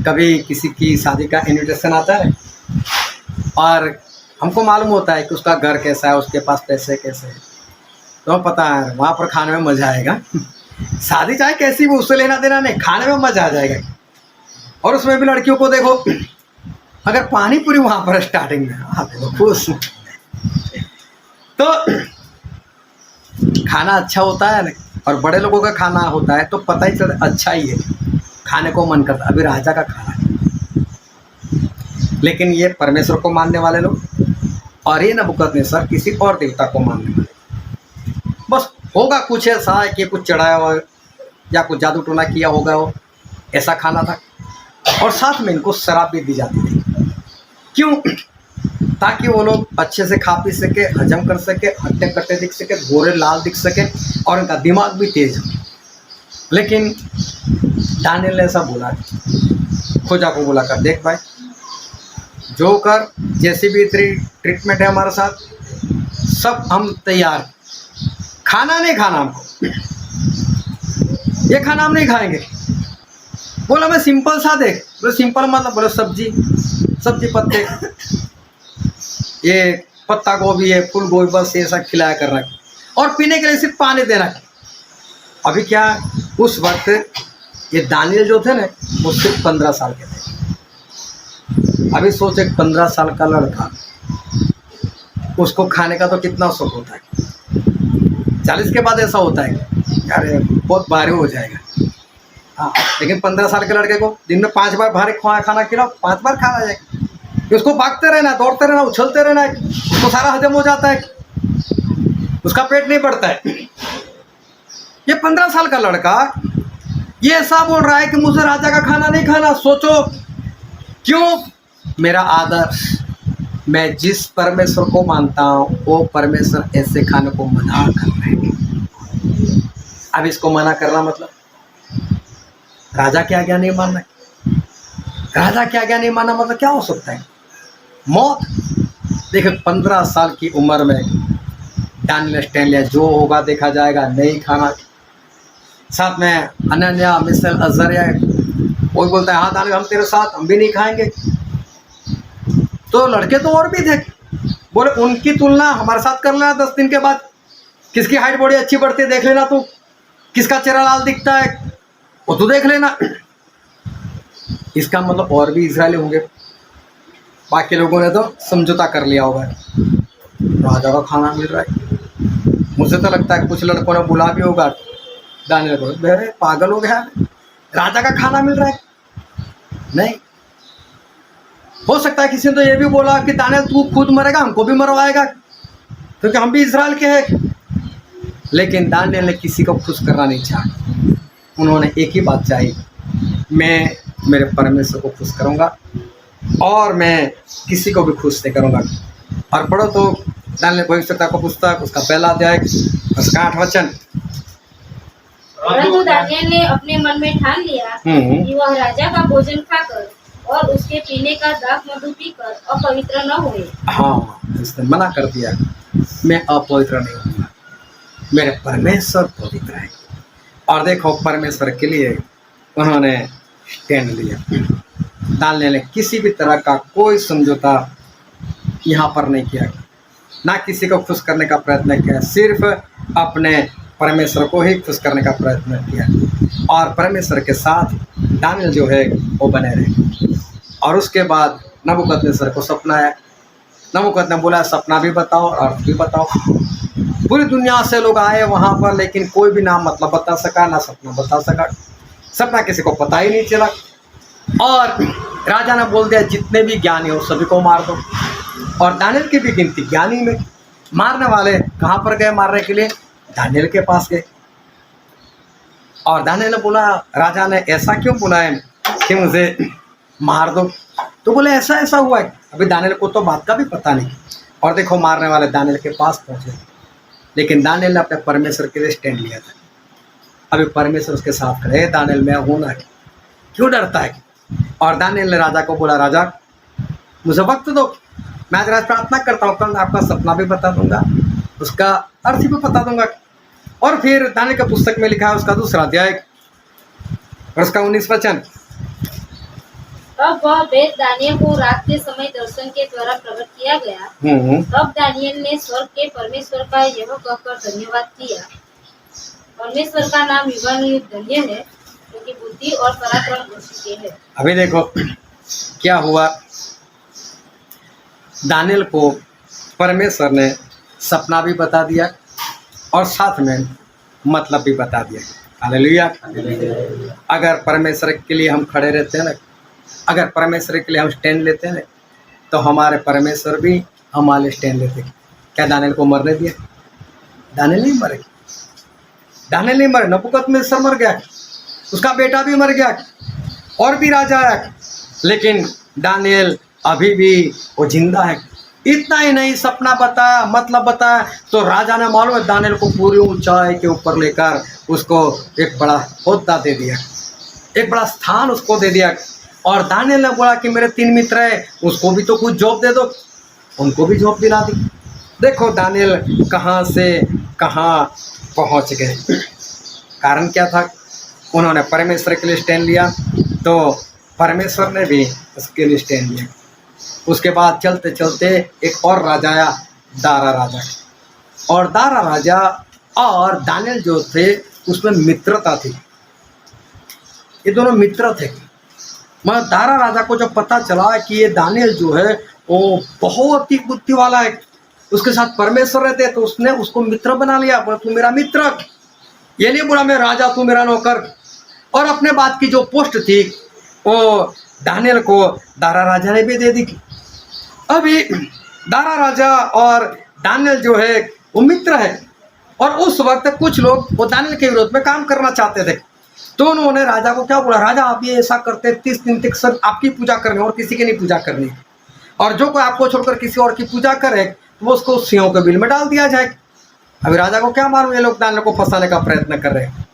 A: कभी किसी की शादी का इनविटेशन आता है और हमको मालूम होता है कि उसका घर कैसा है, उसके पास पैसे कैसे हैं, तो हमें पता है वहाँ पर खाने में मज़ा आएगा। शादी चाहे कैसी भी, उससे लेना देना नहीं, खाने में मज़ा आ जाएगा। और उसमें भी लड़कियों को देखो, अगर पानी पूरी वहाँ पर स्टार्टिंग में, हाँ देखो खुश, तो खाना अच्छा होता है ना, और बड़े लोगों का खाना होता है तो पता ही चलता अच्छा ही है, खाने को मन करता। अभी राजा का खाना है, लेकिन ये परमेश्वर को मानने वाले लोग, और ये नबूकदनेस्सर किसी और देवता को मानने वाले। बस होगा कुछ ऐसा है कि कुछ चढ़ाया हो या कुछ जादू टोना किया होगा, वो ऐसा खाना था। और साथ में इनको शराब भी दी जाती थी। क्यों? ताकि वो लोग अच्छे से खा पी सके, हजम कर सके, हट्टे कट्टे दिख सके, गोरे लाल दिख सके, और उनका दिमाग भी तेज हो। लेकिन दानियल ने ऐसा बोला, खोजा को बोला कर, देख भाई जो कर, जैसी भी ट्रीटमेंट है हमारे साथ, सब हम तैयार। खाना नहीं खाना हमको, ये खाना हम नहीं खाएंगे। बोला मैं सिंपल सा देख। बोले सिंपल मतलब? बोले सब्जी पत्ते, ये पत्ता गोभी है, फूल गोभी, बस ये सब खिलाया करना, और पीने के लिए सिर्फ पानी देना। अभी क्या, उस वक्त ये दानियल जो थे ना, वो सिर्फ 15 साल के थे। अभी सोचे 15 साल का लड़का, उसको खाने का तो कितना शौक होता है। 40 के बाद ऐसा होता है यार बहुत भारी हो जाएगा, हाँ। लेकिन 15 साल के लड़के को दिन में 5 बार भारी खाना खिलाओ, 5 बार खाना जाएगा। उसको भागते रहना, दौड़ते रहना, उछलते रहना, उसको सारा हजम हो जाता है, उसका पेट नहीं बढ़ता है। ये 15 साल का लड़का ये ऐसा बोल रहा है कि मुझे राजा का खाना नहीं खाना। सोचो क्यों? मेरा आदर्श, मैं जिस परमेश्वर को मानता हूँ वो परमेश्वर ऐसे खाने को मना कर रहे हैं। अब इसको मना करना मतलब राजा की आज्ञा नहीं मानना। राजा की आज्ञा नहीं मानना मतलब क्या हो सकता है? मौत। देखो 15 साल की उम्र में दानियल स्टैंड लिया, जो होगा देखा जाएगा, नहीं खाना। साथ में अनन्या, मिसाएल, अजर्या, कोई बोलता है हाँ दानियल हम तेरे साथ, हम भी नहीं खाएंगे। तो लड़के तो और भी थे, बोले उनकी तुलना हमारे साथ कर लेना 10 दिन के बाद, किसकी हाइट बॉडी अच्छी बढ़ती है देख लेना, तू किसका चेहरा लाल दिखता है वो तू देख लेना। इसका मतलब और भी इजरायली होंगे, बाकी लोगों ने तो समझौता कर लिया होगा, राजा का खाना मिल रहा है। मुझे तो लगता है कुछ लड़कों ने बुला भी होगा दानियल को, अरे पागल हो गया, राजा का खाना मिल रहा है। नहीं हो सकता है किसी ने तो ये भी बोला कि दानियल तू खुद मरेगा, हमको भी मरवाएगा, क्योंकि हम भी इजराइल के हैं। लेकिन दानियल ने किसी को खुश करना नहीं चाहा। उन्होंने एक ही बात चाही, मैं मेरे परमेश्वर को खुश करूंगा और मैं किसी को भी खुश नहीं करूंगा। और पढ़ो तो दानियल भविष्यवक्ता को पुस्तक, उसका पहला अध्याय, उसका 8 वचन।
B: परंतु दानियल ने अपने मन में ठान लिया कि वह राजा का भोजन खाकर और उसके पीने का दाख मधु पीकर अपवित्र न हुए। हाँ,
A: उसने मना कर दिया, मैं अपवित्र नहीं होऊंगा, मेरे परमेश्वर पवित्र है। और देखो परमेश्वर के लिए उन्होंने स्टैंड लिया। दानियल ने किसी भी तरह का कोई समझौता यहाँ पर नहीं किया, ना किसी को खुश करने का प्रयत्न किया, सिर्फ अपने परमेश्वर को ही खुश करने का प्रयत्न किया। और परमेश्वर के साथ दानियल जो है वो बने रहे। और उसके बाद नबूकदनेस्सर को सपना आया। नबूकदनेस्सर बोला सपना भी बताओ और अर्थ भी बताओ। पूरी दुनिया से लोग आए वहाँ पर, लेकिन कोई भी नाम मतलब बता सका ना सपना बता सका। सपना किसी को पता ही नहीं चला। और राजा ने बोल दिया जितने भी ज्ञानी हो सभी को मार दो। और दानियल की भी गिनती ज्ञानी में। मारने वाले कहाँ पर गए मारने के लिए? दानियल के पास गए। और दानियल ने बोला राजा ने ऐसा क्यों बोला है कि मुझे मार दो? तो बोले ऐसा ऐसा हुआ है। अभी दानियल को तो बात का भी पता नहीं। और देखो मारने वाले दानियल के पास पहुँचे, लेकिन दानियल ने अपने परमेश्वर के लिए स्टैंड लिया था। अभी परमेश्वर उसके साथ खड़े, दानियल मैं हूँ ना, क्यों डरता है? और दानियल ने राजा को बोला राजा मुझे वक्त दो, मैं आज रात प्रार्थना करता हूँ, कल आपका सपना भी बता दूंगा उसका अर्थ भी बता दूंगा। और फिर दानियल की पुस्तक में लिखा है उसका 2 अध्याय और उसका 19 वचन।
B: तब वह भेद दानियल को रात के समय दर्शन के द्वारा प्रकट किया गया। तब दानियल ने स्वर्ग के परमेश्वर का यह कहकर धन्यवाद किया, परमेश्वर का नाम युगानुयुग धन्य है, क्योंकि बुद्धि और पराक्रम उसके है।
A: अभी देखो क्या हुआ, दानियल को परमेश्वर ने सपना भी बता दिया और साथ में मतलब भी बता दिया। हालेलुया। अगर परमेश्वर के लिए हम खड़े रहते हैं ना, अगर परमेश्वर के लिए हम स्टैंड लेते हैं ना, तो हमारे परमेश्वर भी हमारे स्टैंड लेते। क्या दानियल को मरने दिया? दानियल नहीं मरे, दानियल नहीं मरे, नबूकदनेस्सर मर गया, उसका बेटा भी मर गया और भी राजा है, लेकिन दानियल अभी भी वो जिंदा है। इतना ही नहीं, सपना बताया, मतलब बताया, तो राजा ने मालूम है दानियल को पूरी ऊंचाई के ऊपर लेकर उसको एक बड़ा ओहदा दे दिया, एक बड़ा स्थान उसको दे दिया। और दानियल ने बोला कि मेरे 3 मित्र है, उसको भी तो कुछ जॉब दे दो, उनको भी जॉब दिला दी। देखो दानियल कहाँ से कहाँ पहुँच गए। कारण क्या था? उन्होंने परमेश्वर के लिए स्टैंड लिया, तो परमेश्वर ने भी उसके लिए स्टैंड लिया। उसके बाद चलते चलते एक और राजा आया, दारा राजा। और दारा राजा और दानियल जो थे उसमें मित्रता थी, ये दोनों मित्र थे। मगर दारा राजा को जब पता चला कि ये दानियल जो है वो बहुत ही बुद्धि वाला है, उसके साथ परमेश्वर रहते, तो उसने उसको मित्र बना लिया। बोला तू मेरा मित्र, ये नहीं बोला मैं राजा तू मेरा नौकर। और अपने बात की जो पोस्ट थी वो दानियल को दारा राजा ने भी दे दी। अभी दारा राजा और दानियल जो है वो मित्र है, और उस वक्त कुछ लोग वो दानियल के विरोध में काम करना चाहते थे। तो उन्होंने राजा को क्या बोला, राजा आप ये ऐसा करते 30 दिन तक सब आपकी पूजा करनी और किसी की नहीं पूजा करनी, और जो कोई आपको छोड़कर किसी और की पूजा करे तो वो उसको सिंहों के बिल में डाल दिया जाए। अभी राजा को क्या मालूम ये लोग दानियल को फंसाने का प्रयत्न कर रहे हैं।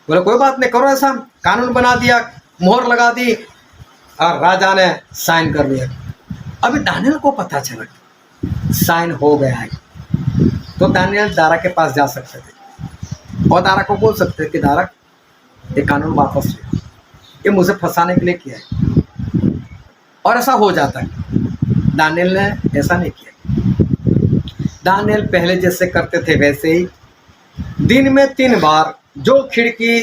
A: बोले कोई बात नहीं, करो ऐसा। कानून बना दिया, मोहर लगा दी और राजा ने साइन कर दिया। अभी दानियल को पता चला साइन हो गया है, तो दानियल दारा के पास जा सकते थे और दारा को बोल सकते थे कि दारा ये कानून वापस ले, ये मुझे फंसाने के लिए किया है, और ऐसा हो जाता है। दानियल ने ऐसा नहीं किया। दानियल पहले जैसे करते थे वैसे ही दिन में 3 बार जो खिड़की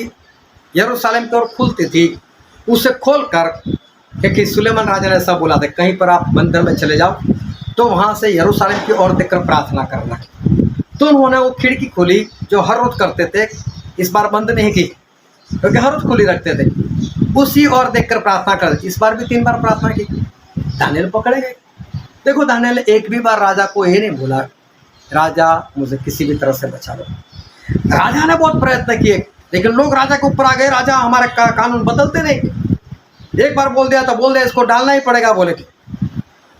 A: यरूशलेम की ओर खुलती थी उसे खोलकर, क्योंकि सुलेमान राजा ने ऐसा बोला था कहीं पर आप मंदिर में चले जाओ तो वहाँ से यरूशलेम की ओर देखकर प्रार्थना करना। तो उन्होंने वो खिड़की खोली जो हर रोज करते थे, इस बार बंद नहीं की क्योंकि हर रोज खुली रखते थे, उसी ओर देखकर प्रार्थना कर। इस बार भी 3 बार प्रार्थना की, दानियल पकड़े गए। देखो दानियल एक भी बार राजा को ये नहीं बोला राजा मुझे किसी भी तरह से बचा लो। राजा ने बहुत प्रयत्न किए, लेकिन लोग राजा के ऊपर आ गए, राजा हमारे कानून बदलते नहीं। एक बार बोल दिया तो बोल दिया इसको डालना ही पड़ेगा, बोले।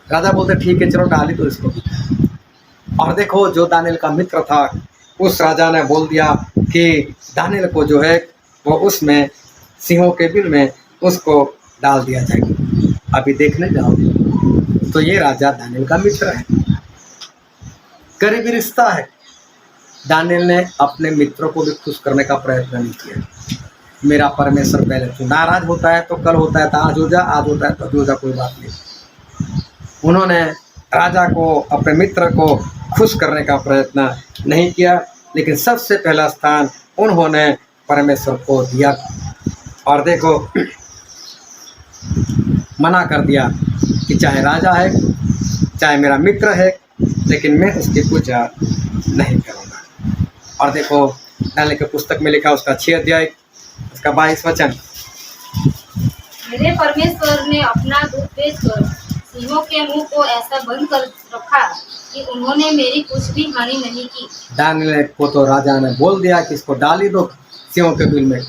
A: राजा बोलते ठीक है चलो डाली तो इसको। और देखो जो दानियल का मित्र था उस राजा ने बोल दिया कि दानियल को जो है वो उसमें सिंहों के बिल में उसको डाल दिया जाएगा। अभी देखने जाओ तो ये राजा दानियल का मित्र है, करीबी रिश्ता है। दानियल ने अपने मित्रों को भी खुश करने का प्रयत्न नहीं किया। मेरा परमेश्वर पहले तो नाराज होता है तो कल होता है तो आज हो जा, आज होता है तो आज हो जा, कोई बात नहीं। उन्होंने राजा को, अपने मित्र को खुश करने का प्रयत्न नहीं किया, लेकिन सबसे पहला स्थान उन्होंने परमेश्वर को दिया। और देखो मना कर दिया कि चाहे राजा है चाहे मेरा मित्र है, लेकिन मैं उसकी पूजा नहीं करूँगा। और देखो दानियल की पुस्तक में लिखा उसका 6 अध्याय उसका 22 वचन।
B: मेरे परमेश्वर ने अपना दूध भेजकर सिंहों के मुंह को ऐसा बंद कर रखा कि उन्होंने मेरी कुछ भी हानि नहीं की।
A: दानियल को तो राजा ने बोल दिया कि इसको डाल ही दो सिंहों के बिल में,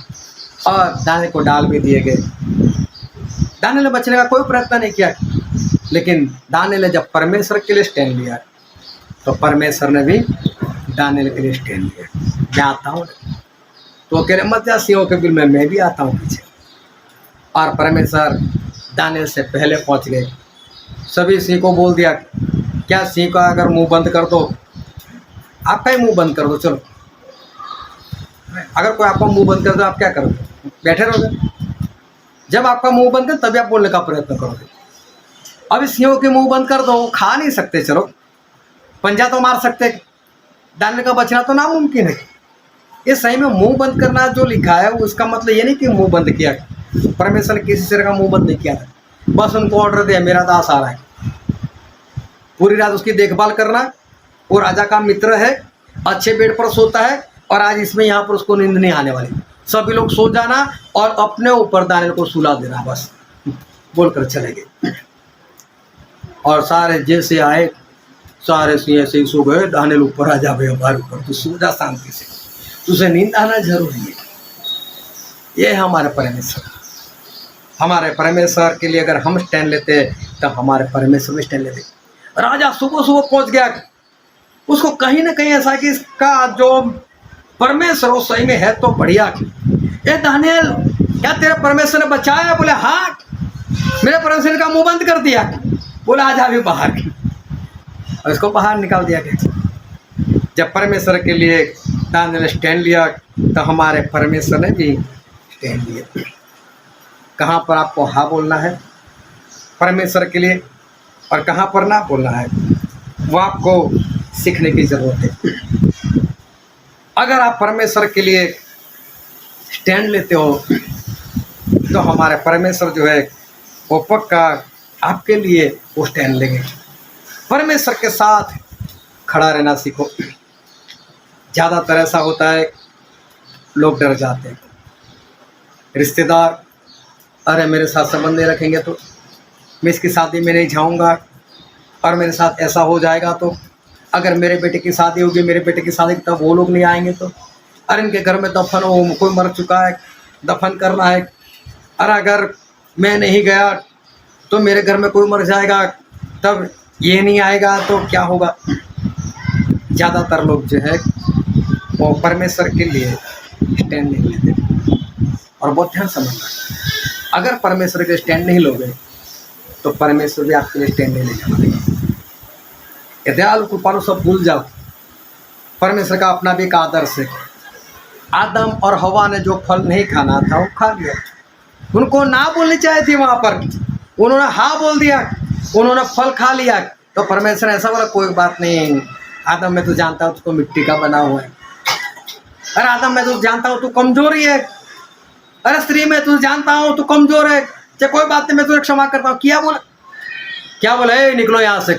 A: और दानियल को डाल भी दिए गए। दानियल ने बचने का कोई प्रयत्न नहीं किया, लेकिन दानियल ने जब परमेश्वर के लिए स्टैंड लिया तो परमेश्वर ने भी दानियल के लिए स्टैंड लिया। मैं आता हूँ तो अकेले मत जा सिंहों के बिल में, मैं भी आता हूँ पीछे। और परमेश्वर दानियल से पहले पहुँच गए। सभी सिंह को बोल दिया क्या सिंह का अगर मुंह बंद कर दो आपका ही मुंह बंद कर दो, चलो। अगर कोई आपका मुंह बंद कर दो, आप क्या करोगे? बैठे रहोगे। जब आपका मुंह बंद कर तभी आप बोलने का प्रयत्न करोगे। अब इस सिंह के मुंह बंद कर दो, खा नहीं सकते, चलो पंजा तो मार सकते, डालने का बचना तो नामुमकिन है। ये सही में मुंह बंद करना जो लिखा है उसका मतलब ये नहीं कि मुंह बंद किया, परमेश्वर ने किसी तरह का मुंह बंद नहीं किया था, बस उनको ऑर्डर दिया मेरा दास आ रहा है, पूरी रात उसकी देखभाल करना। वो राजा का मित्र है, अच्छे बेड पर सोता है, और आज इसमें यहाँ पर उसको नींद नहीं आने वाली। सभी लोग सो जाना और अपने ऊपर दानियल को सुला देना, बस बोलकर चले गए। और सारे जैसे आए सारे सिंह ऐसे ही सो गए। दानियल ऊपर आ जा भाई, हमारे ऊपर तू सो जा शांति से, तुझे नींद आना जरूरी है। ये है हमारे परमेश्वर। हमारे परमेश्वर के लिए अगर हम स्टैंड लेते तो हमारे परमेश्वर में स्टैंड लेते। राजा सुबह सुबह पहुंच गया, उसको कहीं ना कहीं ऐसा कि इसका जो परमेश्वर वो सही में है तो बढ़िया। ए दानियल, क्या तेरे परमेश्वर ने बचाया? बोले हाँ, मेरे परमेश्वर का मुंह बंद कर दिया। बोला आ जा अभी बाहर, और इसको बाहर निकाल दिया गया। जब परमेश्वर के लिए दानियल ने स्टैंड लिया तो हमारे परमेश्वर ने भी स्टैंड लिया। कहाँ पर आपको हाँ बोलना है परमेश्वर के लिए और कहाँ पर ना बोलना है, वो आपको सीखने की ज़रूरत है। अगर आप परमेश्वर के लिए स्टैंड लेते हो तो हमारे परमेश्वर जो है वो पक्का आपके लिए वो स्टैंड लेंगे। परमेश्वर के साथ खड़ा रहना सीखो। ज़्यादातर ऐसा होता है, लोग डर जाते हैं, रिश्तेदार अरे मेरे साथ संबंध नहीं रखेंगे तो मैं इसकी शादी में नहीं जाऊंगा, और मेरे साथ ऐसा हो जाएगा तो, अगर मेरे बेटे की शादी होगी, मेरे बेटे की शादी तब वो लोग नहीं आएंगे तो, अरे इनके घर में दफन हो, कोई मर चुका है, दफन करना है, अरे अगर मैं नहीं गया तो मेरे घर में कोई मर जाएगा, तब ये नहीं आएगा तो क्या होगा। ज़्यादातर लोग जो है वो परमेश्वर के लिए स्टैंड नहीं लेते। और बहुत ध्यान समझना, अगर परमेश्वर के स्टैंड नहीं लोगे तो परमेश्वर भी आपके लिए स्टैंड नहीं लेने वाले। दयालु कृपालु सब भूल जाओ, परमेश्वर का अपना भी एक आदर्श है। आदम और हवा ने जो फल नहीं खाना था वो खा लिया, उनको ना बोलनी चाहिए थी, वहाँ पर उन्होंने हाँ बोल दिया, उन्होंने फल खा लिया। तो परमेश्वर ऐसा बोला कोई बात नहीं, आदम मैं तो जानता हूँ तुझको मिट्टी का बना हुआ है, अरे आदम मैं तो जानता हूँ तू कमजोरी है, अरे स्त्री मैं तुझे जानता हूँ तू कमजोर है, चाहे कोई बात नहीं मैं तुझे क्षमा करता हूँ। क्या बोला निकलो यहाँ से।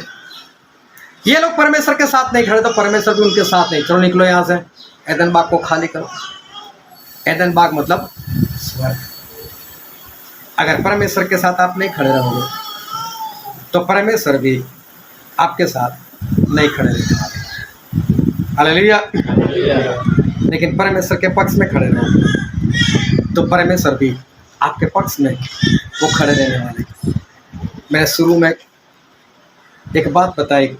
A: ये लोग परमेश्वर के साथ नहीं खड़े तो परमेश्वर भी उनके साथ नहीं। चलो निकलो यहाँ से, एदन बाग को खाली करो। एदन बाग मतलब स्वर्ग। अगर परमेश्वर के साथ आप नहीं खड़े रहोगे तो परमेश्वर भी आपके साथ नहीं खड़े रहने वाले। हालेलुया। लेकिन परमेश्वर के पक्ष में खड़े रहो तो परमेश्वर भी आपके पक्ष में वो खड़े रहने वाले। मैंने शुरू में एक बात बताई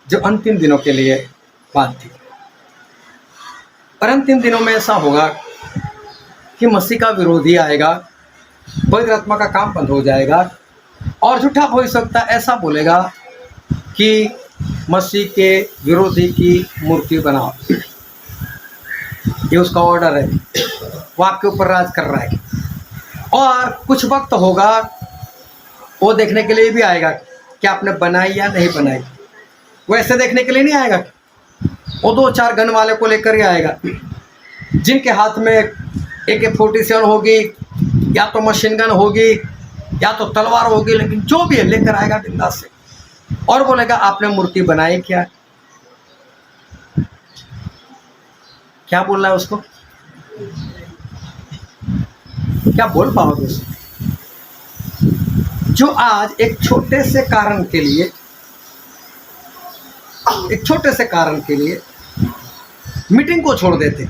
A: जो अंतिम दिनों के लिए बात थी, और अंतिम दिनों में ऐसा होगा कि मसीह का विरोधी आएगा, पवित्र आत्मा का काम बंद हो जाएगा, और झूठा भविष्यवक्ता ऐसा बोलेगा कि मसीह के विरोधी की मूर्ति बनाओ। ये उसका ऑर्डर है, वो आपके ऊपर राज कर रहा है। और कुछ वक्त होगा वो देखने के लिए भी आएगा कि आपने बनाई या नहीं बनाई। वो ऐसे देखने के लिए नहीं आएगा, वो 2-4 गन वाले को लेकर ही आएगा, जिनके हाथ में AK-47 होगी, या तो मशीन गन होगी, या तो तलवार होगी, लेकिन जो भी है लेकर आएगा बिंदास से, और बोलेगा आपने मूर्ति बनाई क्या? क्या बोल रहा है उसको? क्या बोल पाओगे उसको? जो आज एक छोटे से कारण के लिए मीटिंग को छोड़ देते।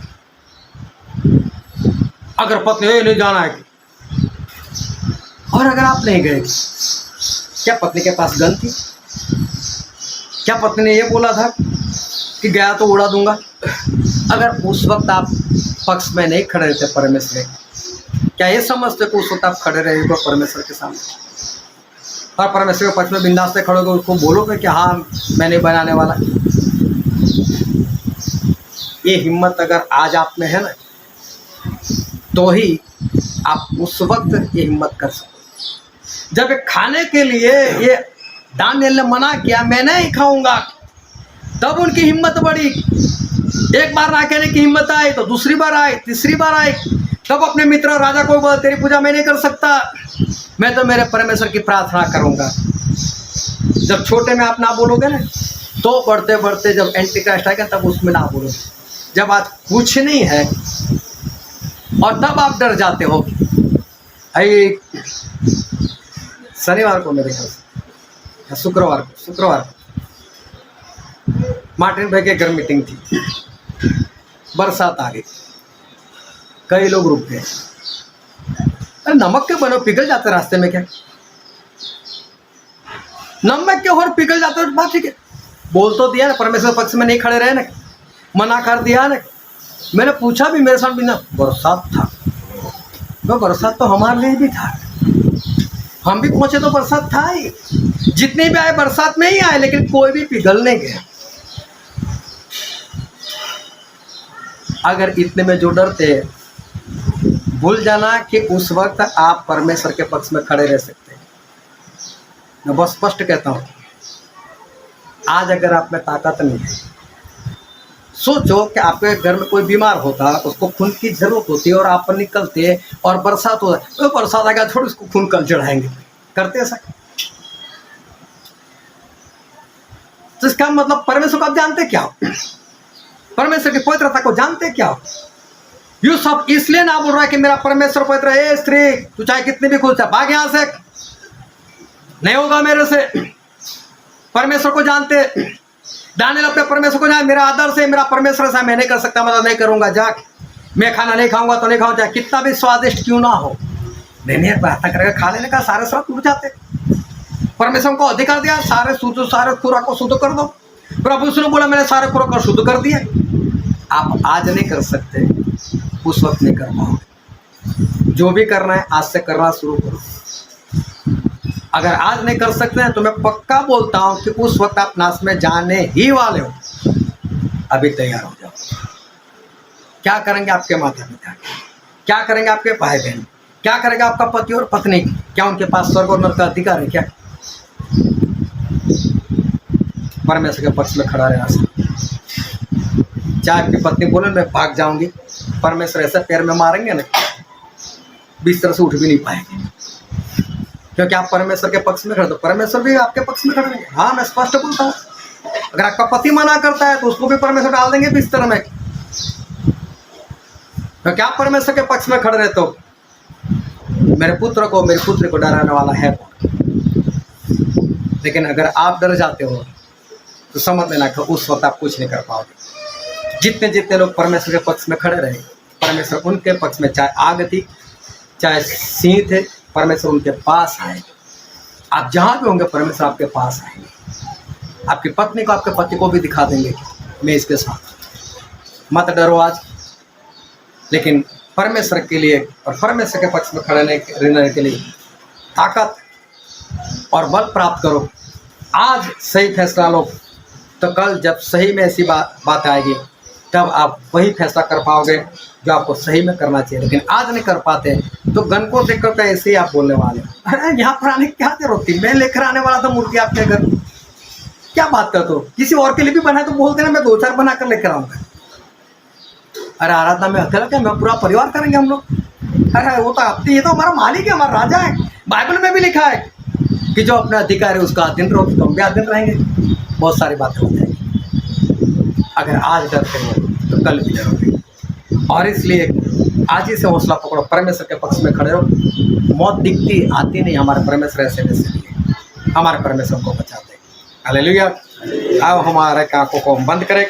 A: अगर पत्नी नहीं जाना है, और अगर आप नहीं गए, क्या पत्नी के पास गन थी? क्या पत्नी ने ये बोला था कि गया तो उड़ा दूंगा? अगर उस वक्त आप पक्ष में नहीं खड़े रहते परमेश्वर, क्या ये समझते कि उस वक्त आप खड़े रहेंगे परमेश्वर के सामने, और परमेश्वर के पक्ष में बिंदास से खड़ोगे, उसको बोलोगे कि हाँ मैं नहीं बनाने वाला? ये हिम्मत अगर आज आप में है ना, तो ही आप उस वक्त ये हिम्मत कर सकते। जब खाने के लिए ये दानियल ने मना किया, मैं नहीं खाऊंगा, तब उनकी हिम्मत बढ़ी। एक बार ना कहने की हिम्मत आई तो दूसरी बार आई, तीसरी बार आई। तब अपने मित्र राजा को बोला, तेरी पूजा मैं नहीं कर सकता, मैं तो मेरे परमेश्वर की प्रार्थना करूंगा। जब छोटे में आप ना बोलोगे ना, तो बढ़ते बढ़ते जब एंटी क्राइस्ट आएगा तब उसमें ना बोलोगे। जब आज कुछ नहीं है और तब आप डर जाते हो। शनिवार को मेरे घर, शुक्रवार को मार्टिन भाई के घर मीटिंग थी। बरसात आ गई, कई लोग रुक गए। अरे नमक के बनो पिघल जाते रास्ते में, क्या नमक के और पिघल जाते, बात ठीक है। बोल तो दिया ना, परमेश्वर पक्ष में नहीं खड़े रहे ना, मना कर दिया ना। मैंने पूछा भी, मेरे साथ भी ना बरसात था, तो बरसात तो हमारे लिए भी था, हम भी पहुंचे तो बरसात था ही। जितने भी आए बरसात में ही आए, लेकिन कोई भी पिघल नहीं गया। अगर इतने में जो डरते, भूल जाना कि उस वक्त आप परमेश्वर के पक्ष में खड़े रह सकते हैं। मैं बहुत स्पष्ट कहता हूँ, आज अगर आप में ताकत नहीं है, सोचो कि आपके घर में कोई बीमार होता, उसको खून की जरूरत होती है और आप पर निकलते और बरसात होता, तो बरसात आ गया थोड़ी उसको खून कल चढ़ाएंगे, करते ऐसा? तो इसका मतलब परमेश्वर को आप जानते क्या हो? परमेश्वर की पवित्रता को जानते क्या हो? यूसुफ इसलिए ना बोल रहा है कि मेरा परमेश्वर पवित्र है। स्त्री तू चाहे कितनी भी खुश है, भाग यहां से, नहीं होगा मेरे से। परमेश्वर को जानते, दानियल अपने परमेश्वर को जाने, मेरा आदर से मेरा परमेश्वर से मैं नहीं कर सकता, मतलब नहीं करूंगा, जा मैं खाना नहीं खाऊंगा तो नहीं खाऊंगा, चाहे कितना भी स्वादिष्ट क्यों ना हो। नहीं प्रार्थना करेगा, खा लेने का, सारे श्राप टूट जाते। परमेश्वर को अधिकार दिया, सारे खुराक को शुद्ध कर दो। प्रभु ने बोला, मैंने सारे खुराक को शुद्ध कर दिया। आप आज नहीं कर सकते, उस वक्त नहीं कर पाओगे। जो भी करना है आज से करना शुरू करो। अगर आज नहीं कर सकते हैं तो मैं पक्का बोलता हूं कि उस वक्त आप नाश में जाने ही वाले हो। अभी तैयार हो जाओ। क्या करेंगे आपके माता पिता, क्या करेंगे आपके भाई बहन, क्या करेगा आपका पति और पत्नी? क्या उनके पास स्वर्ग और नरक का अधिकार है? क्या परमेश्वर के पक्ष में खड़ा रहना चाहिए। चाहे आपकी पत्नी बोले मैं भाग जाऊंगी, परमेश्वर ऐसा पैर में मारेंगे ना, बिस्तर से उठ भी नहीं पाएंगे, क्योंकि आप परमेश्वर के पक्ष में खड़े, तो परमेश्वर भी आपके पक्ष में खड़े रहेंगे। हाँ, मैं स्पष्ट बोलता हूँ। अगर आपका पति मना करता है तो उसको भी परमेश्वर डाल देंगे बिस्तर में, क्योंकि आप परमेश्वर के पक्ष में खड़े रहते हो। मेरे पुत्र को, मेरी पुत्री को डराने वाला है। लेकिन अगर आप डर जाते हो तो समझ लेना कि उस वक्त आप कुछ नहीं कर पाओगे। जितने जितने लोग परमेश्वर के पक्ष में खड़े रहे, परमेश्वर उनके पक्ष में, चाहे आग थी चाहे सिंह थे, परमेश्वर उनके पास आए। आप जहाँ भी होंगे परमेश्वर आपके पास आएंगे। आपकी पत्नी को, आपके पति को भी दिखा देंगे मैं इसके साथ। मत डरो आज, लेकिन परमेश्वर के लिए और परमेश्वर के पक्ष में खड़े रहने के लिए ताकत और बल प्राप्त करो। आज सही फैसला लो, तो कल जब सही में ऐसी बात आएगी तब आप वही फैसला कर पाओगे जो आपको सही में करना चाहिए। लेकिन आज नहीं कर पाते तो गन को देख कर ऐसे ही आप बोलने वाले, अरे यहाँ पर आने की क्या जरूरत थी, मैं लेकर आने वाला था मुर्गी आपके घर, क्या बात करते हो? किसी और के लिए भी बनाए तो बोल देना, मैं 2-4 बना कर लेकर आऊँगा। अरे आराधना में अकेला क्या, मैं पूरा परिवार करेंगे हम लोग। अरे वो तो आपकी, ये तो हमारा मालिक है, हमारा राजा है। बाइबल में भी लिखा है कि जो अपना अधिकार है उसका अधीन रहो, तो हम भी अधीन रहेंगे। बहुत सारी बातें हो जाएंगी। अगर आज डरते हो तो कल भी डरोगे। और इसलिए आज ही से हौसला पकड़ो, परमेश्वर के पक्ष में खड़े रहो। मौत दिखती आती नहीं, हमारे परमेश्वर ऐसे वैसे नहीं, हमारे परमेश्वर को बचाते। हालेलुया। आओ हमारे आंखों को बंद करें।